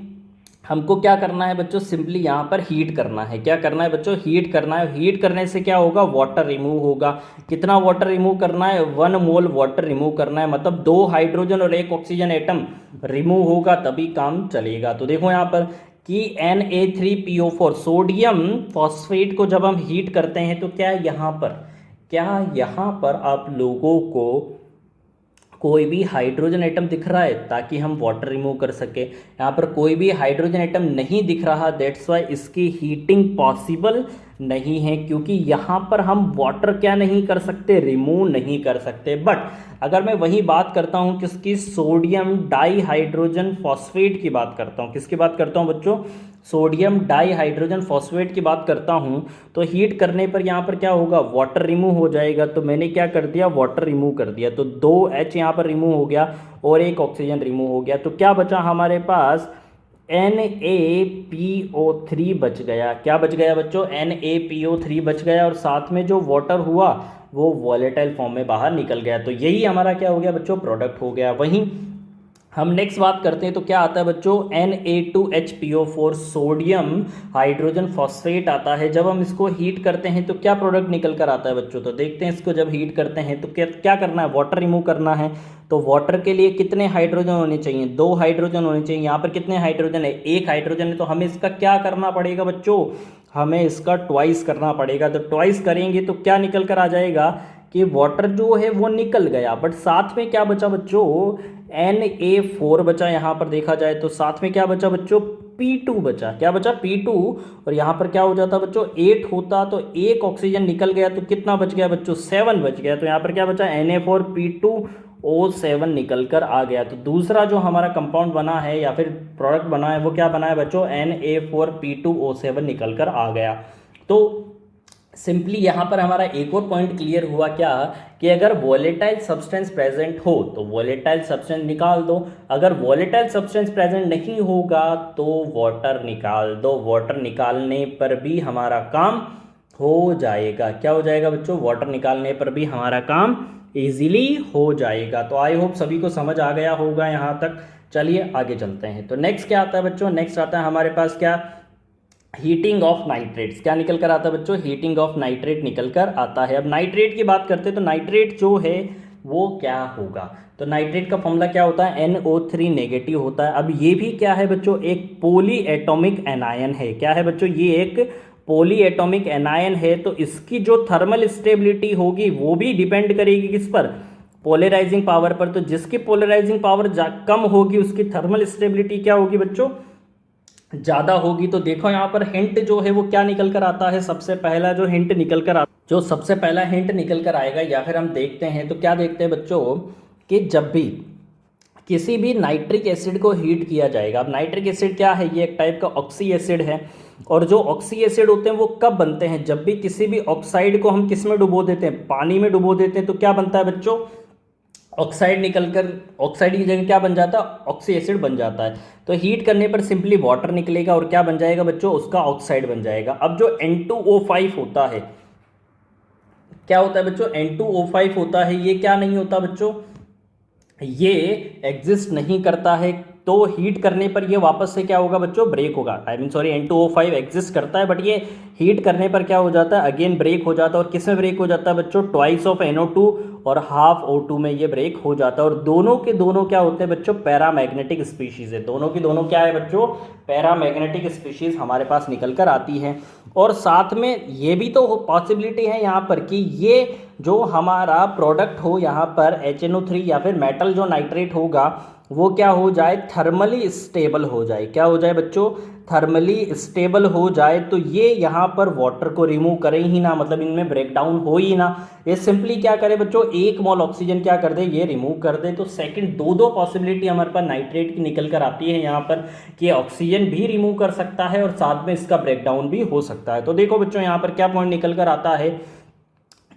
हमको क्या करना है बच्चों, सिंपली यहाँ पर हीट करना है। क्या करना है बच्चों, हीट करना है। हीट करने से क्या होगा, वाटर रिमूव होगा। कितना वाटर रिमूव करना है, 1 मोल वाटर रिमूव करना है, मतलब 2 हाइड्रोजन और 1 ऑक्सीजन एटम रिमूव होगा तभी काम चलेगा। तो देखो यहाँ पर कि Na3PO4 सोडियम फॉस्फेट को जब हम हीट करते हैं तो क्या यहाँ पर आप लोगों को कोई भी हाइड्रोजन एटम दिख रहा है ताकि हम वाटर रिमूव कर सके। यहाँ पर कोई भी हाइड्रोजन एटम नहीं दिख रहा, दैट्स वाई इसकी हीटिंग पॉसिबल नहीं है, क्योंकि यहाँ पर हम वाटर क्या नहीं कर सकते, रिमूव नहीं कर सकते। बट अगर मैं वही बात करता हूँ किसकी, सोडियम डाई हाइड्रोजन फॉस्फेट की बात करता हूँ, किसकी बात करता हूँ बच्चों, सोडियम डाई हाइड्रोजन फॉस्फेट की बात करता हूँ, तो हीट करने पर यहाँ पर क्या होगा, वाटर रिमूव हो जाएगा। तो मैंने क्या कर दिया, वाटर रिमूव कर दिया, तो 2H यहाँ पर रिमूव हो गया और 1 ऑक्सीजन रिमूव हो गया। तो क्या बचा हमारे पास, NaPO3 बच गया। क्या बच गया बच्चों, NaPO3 बच गया, और साथ में जो वाटर हुआ वो वॉलेटाइल फॉर्म में बाहर निकल गया। तो यही हमारा क्या हो गया बच्चों, प्रोडक्ट हो गया। वहीं हम नेक्स्ट बात करते हैं तो क्या आता है बच्चों, Na2HPO4 सोडियम हाइड्रोजन फॉस्फेट आता है। जब हम इसको हीट करते हैं तो क्या प्रोडक्ट निकल कर आता है बच्चों, तो देखते हैं इसको जब हीट करते हैं तो क्या करना है, वाटर रिमूव करना है। तो वाटर के लिए कितने हाइड्रोजन होने चाहिए, 2 हाइड्रोजन होने चाहिए। यहाँ पर कितने हाइड्रोजन है, 1 हाइड्रोजन है। तो हमें इसका क्या करना पड़ेगा बच्चों, हमें इसका ट्वाइस करना पड़ेगा। तो ट्वाइस करेंगे तो क्या निकल कर आ जाएगा कि वाटर जो है वो निकल गया, बट साथ में क्या बचा बच्चों, Na4 बचा। यहाँ पर देखा जाए तो साथ में क्या बचा बच्चों, P2 बचा। क्या बचा, P2। और यहाँ पर क्या हो जाता बच्चों, 8 होता तो 1 ऑक्सीजन निकल गया, तो कितना बच गया बच्चों, 7 बच गया। तो यहाँ पर क्या बचा, Na4P2O7 निकल कर आ गया। तो दूसरा जो हमारा कंपाउंड बना है या फिर प्रोडक्ट बना है वो क्या बना है बच्चों, Na4P2O7 निकल कर आ गया। तो सिंपली यहाँ पर हमारा एक और पॉइंट क्लियर हुआ, क्या कि अगर वॉलेटाइल सब्सटेंस प्रेजेंट हो तो वॉलेटाइल सब्सटेंस निकाल दो, अगर वॉलेटाइल सब्सटेंस प्रेजेंट नहीं होगा तो वाटर निकाल दो। वाटर निकालने पर भी हमारा काम हो जाएगा। क्या हो जाएगा बच्चों, वाटर निकालने पर भी हमारा काम इजीली हो जाएगा। तो आई होप सभी को समझ आ गया होगा यहाँ तक। चलिए आगे चलते हैं। तो नेक्स्ट क्या आता है बच्चों, नेक्स्ट आता है हमारे पास क्या, हीटिंग ऑफ नाइट्रेट्स। क्या निकल कर आता है बच्चों, हीटिंग ऑफ नाइट्रेट निकल कर आता है। अब नाइट्रेट की बात करते हैं तो नाइट्रेट जो है वो क्या होगा, तो नाइट्रेट का फॉर्मूला क्या होता है, NO3 नेगेटिव होता है। अब ये भी क्या है बच्चों, एक पॉली एटॉमिक एनायन है। क्या है बच्चों, ये एक पॉली एटॉमिक एनायन है तो इसकी जो थर्मल स्टेबिलिटी होगी वो भी डिपेंड करेगी किस पर, पोलराइजिंग पावर पर। तो जिसकी पोलराइजिंग पावर कम होगी उसकी थर्मल स्टेबिलिटी क्या होगी बच्चों, ज़्यादा होगी। तो देखो यहाँ पर हिंट जो है वो क्या निकल कर आता है, सबसे पहला जो हिंट निकल कर जो सबसे पहला हिंट निकल कर आएगा या फिर हम देखते हैं तो क्या देखते हैं बच्चों कि जब भी किसी भी नाइट्रिक एसिड को हीट किया जाएगा। अब नाइट्रिक एसिड क्या है, ये एक टाइप का ऑक्सी एसिड है, और जो ऑक्सी एसिड होते हैं वो कब बनते हैं, जब भी किसी भी ऑक्साइड को हम किस में डुबो देते हैं, पानी में डुबो देते हैं, तो क्या बनता है बच्चों, ऑक्साइड निकलकर ऑक्साइड की जगह क्या बन जाता है, ऑक्सी एसिड बन जाता है। तो हीट करने पर सिंपली वाटर निकलेगा और क्या बन जाएगा बच्चों, उसका ऑक्साइड बन जाएगा। अब जो N2O5 होता है, क्या होता है बच्चों, N2O5 होता है, ये क्या नहीं होता बच्चों, ये एग्जिस्ट नहीं करता है। तो हीट करने पर ये वापस से क्या होगा बच्चों, ब्रेक होगा। N2O5 एग्जिस्ट करता है बट ये हीट करने पर क्या हो जाता है, अगेन ब्रेक हो जाता है। और किस में ब्रेक हो जाता है बच्चों, ट्वाइस ऑफ NO2 और हाफ O2 में ये ब्रेक हो जाता है। और दोनों के दोनों क्या होते हैं बच्चों, पैरामैग्नेटिक स्पीशीज है। दोनों की दोनों क्या है बच्चों, पैरामैग्नेटिक स्पीशीज हमारे पास निकल कर आती है। और साथ में ये भी तो पॉसिबिलिटी है यहाँ पर कि ये जो हमारा प्रोडक्ट हो यहाँ पर HNO3 या फिर मेटल जो नाइट्रेट होगा वो क्या हो जाए, थर्मली स्टेबल हो जाए। क्या हो जाए बच्चों, थर्मली स्टेबल हो जाए। तो ये यहाँ पर वाटर को रिमूव करे ही ना, मतलब इनमें ब्रेकडाउन हो ही ना। ये सिंपली क्या करे बच्चों, 1 मोल ऑक्सीजन क्या कर दे, ये रिमूव कर दे। तो सेकंड दो पॉसिबिलिटी हमारे पास नाइट्रेट की निकल कर आती है यहाँ पर कि ऑक्सीजन भी रिमूव कर सकता है और साथ में इसका ब्रेकडाउन भी हो सकता है। तो देखो बच्चों यहाँ पर क्या पॉइंट निकल कर आता है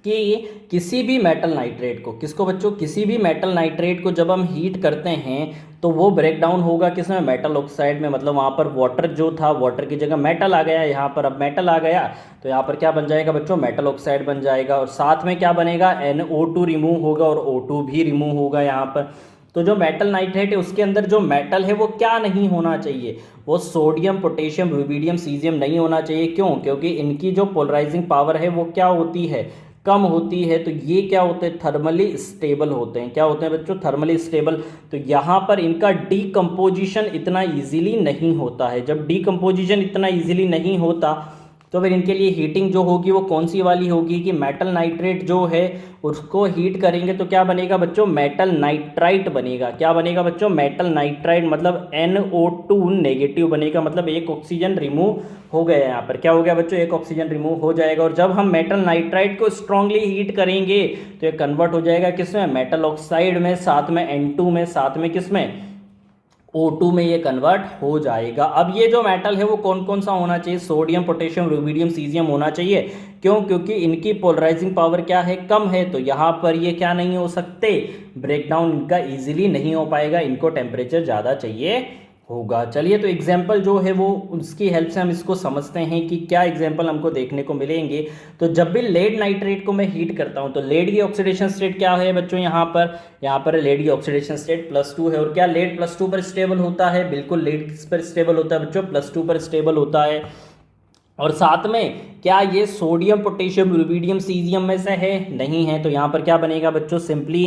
कि किसी भी मेटल नाइट्रेट को, किसको बच्चों, किसी भी मेटल नाइट्रेट को जब हम हीट करते हैं तो वो ब्रेक डाउन होगा किसमें, मेटल ऑक्साइड में। मतलब वहाँ पर वाटर जो था, वाटर की जगह मेटल आ गया, यहाँ पर अब मेटल आ गया तो यहाँ पर क्या बन जाएगा बच्चों, मेटल ऑक्साइड बन जाएगा। और साथ में क्या बनेगा, NO2 रिमूव होगा और O2 भी रिमूव होगा यहाँ पर। तो जो मेटल नाइट्रेट है उसके अंदर जो मेटल है वो क्या नहीं होना चाहिए, वो सोडियम, पोटेशियम, रुबिडियम, सीजियम नहीं होना चाहिए। क्यों, क्योंकि इनकी जो पोलराइजिंग पावर है वो क्या होती है, कम होती है। तो ये क्या होते हैं, थर्मली स्टेबल होते हैं। क्या होते हैं बच्चों, थर्मली स्टेबल। तो यहाँ पर इनका डीकम्पोजिशन इतना इजीली नहीं होता है। जब डीकम्पोजिशन इतना इजीली नहीं होता तो फिर इनके लिए हीटिंग जो होगी वो कौन सी वाली होगी कि मेटल नाइट्रेट जो है उसको हीट करेंगे तो क्या बनेगा बच्चों, मेटल नाइट्राइट बनेगा। क्या बनेगा बच्चों, मेटल नाइट्राइट, मतलब NO2 नेगेटिव बनेगा। मतलब एक ऑक्सीजन रिमूव हो गया यहाँ पर। क्या हो गया बच्चों, एक ऑक्सीजन रिमूव हो जाएगा। और जब हम मेटल नाइट्राइट को स्ट्रांगली हीट करेंगे तो ये कन्वर्ट हो जाएगा किसमें, मेटल ऑक्साइड में, साथ में N2 में, साथ में किसमें, O2 में ये कन्वर्ट हो जाएगा। अब ये जो मेटल है वो कौन कौन सा होना चाहिए, सोडियम, पोटेशियम, रुबिडियम, सीजियम होना चाहिए। क्यों, क्योंकि इनकी पोलराइजिंग पावर क्या है, कम है। तो यहाँ पर ये क्या नहीं हो सकते, ब्रेकडाउन इनका इजीली नहीं हो पाएगा, इनको टेम्परेचर ज़्यादा चाहिए होगा। चलिए तो एग्जाम्पल जो है वो उसकी हेल्प से हम इसको समझते हैं कि क्या एग्जाम्पल हमको देखने को मिलेंगे। तो जब भी लेड नाइट्रेट को मैं हीट करता हूं तो लेड की ऑक्सीडेशन स्टेट क्या है बच्चों, यहाँ पर लेड की ऑक्सीडेशन स्टेट +2 है। और क्या लेड +2 पर स्टेबल होता है, बिल्कुल लेड किस पर स्टेबल होता है बच्चों, +2 पर स्टेबल होता है। और साथ में क्या ये सोडियम, पोटेशियम, रुबिडियम, सीजियम में से है, नहीं है। तो यहाँ पर क्या बनेगा बच्चों, सिंपली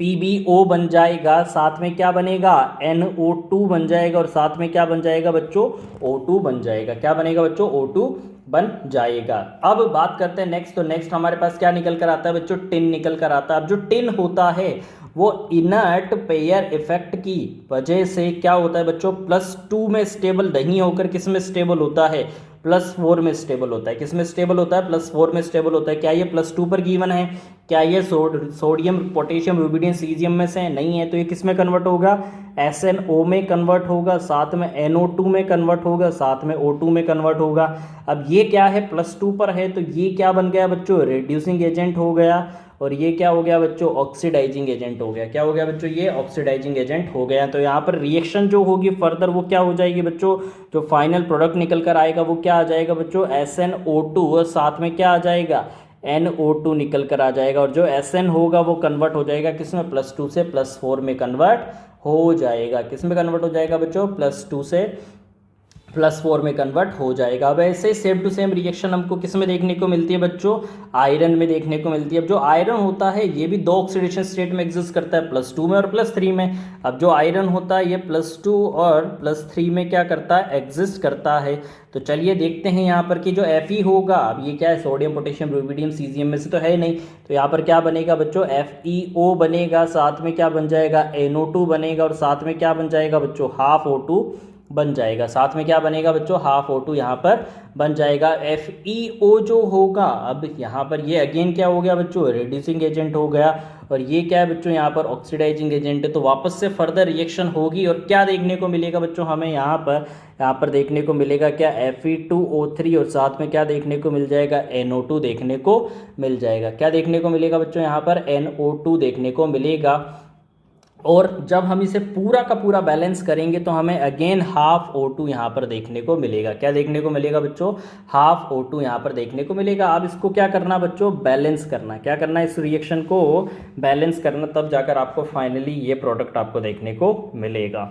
PbO बन जाएगा, साथ में क्या बनेगा, NO2 बन जाएगा, और साथ में क्या बन जाएगा बच्चों, O2 बन जाएगा। क्या बनेगा बच्चों, O2 बन जाएगा। अब बात करते हैं नेक्स्ट। तो नेक्स्ट हमारे पास क्या निकल कर आता है बच्चों, टिन निकल कर आता है। अब जो टिन होता है वो इनर्ट पेयर इफेक्ट की वजह से क्या होता है बच्चों, +2 में स्टेबल नहीं होकर किस में स्टेबल होता है, +4 में स्टेबल होता है। किस में स्टेबल होता है, +4 में स्टेबल होता है। क्या ये +2 पर गिवन है, क्या ये सोडियम, पोटेशियम, रुबिडियम, सीजियम में से नहीं है। तो ये किस में कन्वर्ट होगा, SNO में कन्वर्ट होगा, साथ में NO2 में कन्वर्ट होगा, साथ में O2 में कन्वर्ट होगा। अब ये क्या है, +2 पर है तो ये क्या बन गया बच्चों, रिड्यूसिंग एजेंट हो गया। और ये क्या हो गया बच्चों, ऑक्सीडाइजिंग एजेंट हो गया। क्या हो गया बच्चों, ये ऑक्सीडाइजिंग एजेंट हो गया। तो यहाँ पर रिएक्शन जो होगी फर्दर वो क्या हो जाएगी बच्चों, जो फाइनल प्रोडक्ट निकल कर आएगा वो क्या आ जाएगा बच्चों, SnO2, और साथ में क्या आ जाएगा, NO2 निकल कर आ जाएगा। और जो SN होगा वो कन्वर्ट हो जाएगा किसमें, +2 से +4 में कन्वर्ट हो जाएगा। किस में कन्वर्ट हो जाएगा बच्चों, +2 से +4 में कन्वर्ट हो जाएगा। अब ऐसे सेम टू सेम रिएक्शन हमको किस में देखने को मिलती है बच्चों, आयरन में देखने को मिलती है। अब जो आयरन होता है ये भी 2 ऑक्सीडेशन स्टेट में एग्जिस्ट करता है, +2 में और +3 में। अब जो आयरन होता है ये +2 और +3 में क्या करता है, एग्जिस्ट करता है। तो चलिए देखते हैं यहाँ पर कि जो Fe होगा, अब ये क्या है, सोडियम पोटेशियम रुबिडियम सीजियम में से तो है नहीं, तो यहाँ पर क्या बनेगा बच्चों, FeO बनेगा, साथ में क्या बन जाएगा, NO2 बनेगा, और साथ में क्या बन जाएगा बच्चों, हाफ O2 बन जाएगा। साथ में क्या बनेगा बच्चों, हाफ O2 यहाँ पर बन जाएगा। FeO जो होगा, अब यहाँ पर ये अगेन क्या हो गया बच्चों, रिड्यूसिंग एजेंट हो गया, और ये क्या है बच्चों, यहाँ पर ऑक्सीडाइजिंग एजेंट है। तो वापस से फर्दर रिएक्शन होगी और क्या देखने को मिलेगा बच्चों, हमें यहाँ पर देखने को मिलेगा क्या, Fe2O3, और साथ में क्या देखने को मिल जाएगा, NO2 देखने को मिल जाएगा। क्या देखने को मिलेगा बच्चों, यहाँ पर NO2 देखने को मिलेगा। और जब हम इसे पूरा का पूरा बैलेंस करेंगे तो हमें अगेन हाफ O2 यहाँ पर देखने को मिलेगा। क्या देखने को मिलेगा बच्चों, हाफ O2 यहाँ पर देखने को मिलेगा। अब इसको क्या करना बच्चों, बैलेंस करना। क्या करना है, इस रिएक्शन को बैलेंस करना, तब जाकर आपको फाइनली ये प्रोडक्ट आपको देखने को मिलेगा।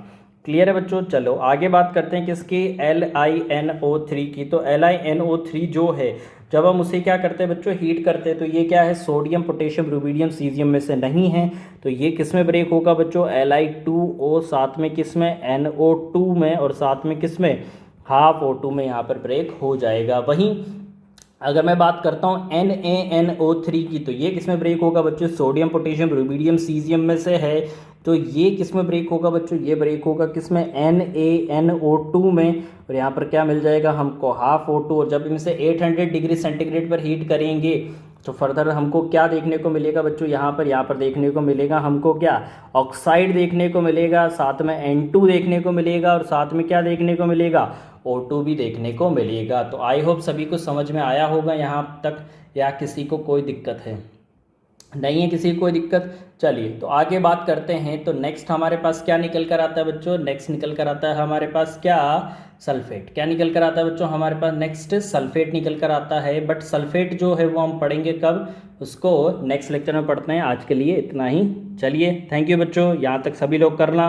क्लियर है बच्चों। चलो आगे बात करते हैं किसकी, LiNO3 की। तो LiNO3 जो है, जब हम उसे क्या करते हैं बच्चों, हीट करते हैं, तो ये क्या है, सोडियम पोटेशियम रुबिडियम सीजियम में से नहीं है, तो ये किस में ब्रेक होगा बच्चों, Li2O, साथ में किस में, NO2 में, और साथ में किस में, हाफ O2 में यहाँ पर ब्रेक हो जाएगा। वहीं अगर मैं बात करता हूँ NaNO3 की, तो ये किस में ब्रेक होगा बच्चों, सोडियम पोटेशियम रुबिडियम सीजियम में से है, तो ये किस में ब्रेक होगा बच्चों, ये ब्रेक होगा किस में, NaNO2 में, और यहाँ पर क्या मिल जाएगा हमको, हाफ O2। और जब इनसे 800 डिग्री सेंटीग्रेड पर हीट करेंगे तो फर्दर हमको क्या देखने को मिलेगा बच्चों, यहाँ पर देखने को मिलेगा हमको क्या, ऑक्साइड देखने को मिलेगा, साथ में N2 देखने को मिलेगा, और साथ में क्या देखने को मिलेगा, O2 भी देखने को मिलेगा। तो आई होप सभी को समझ में आया होगा यहाँ तक, या किसी को कोई दिक्कत है, नहीं है किसी को कोई दिक्कत। चलिए तो आगे बात करते हैं। तो नेक्स्ट हमारे पास क्या निकल कर आता है बच्चों, नेक्स्ट निकल कर आता है हमारे पास क्या, सल्फेट। क्या निकल कर आता है बच्चों, हमारे पास नेक्स्ट सल्फेट निकल कर आता है। बट सल्फेट जो है वो हम पढ़ेंगे कब, उसको नेक्स्ट लेक्चर में पढ़ते हैं। आज के लिए इतना ही। चलिए थैंक यू बच्चों, यहाँ तक सभी लोग करना।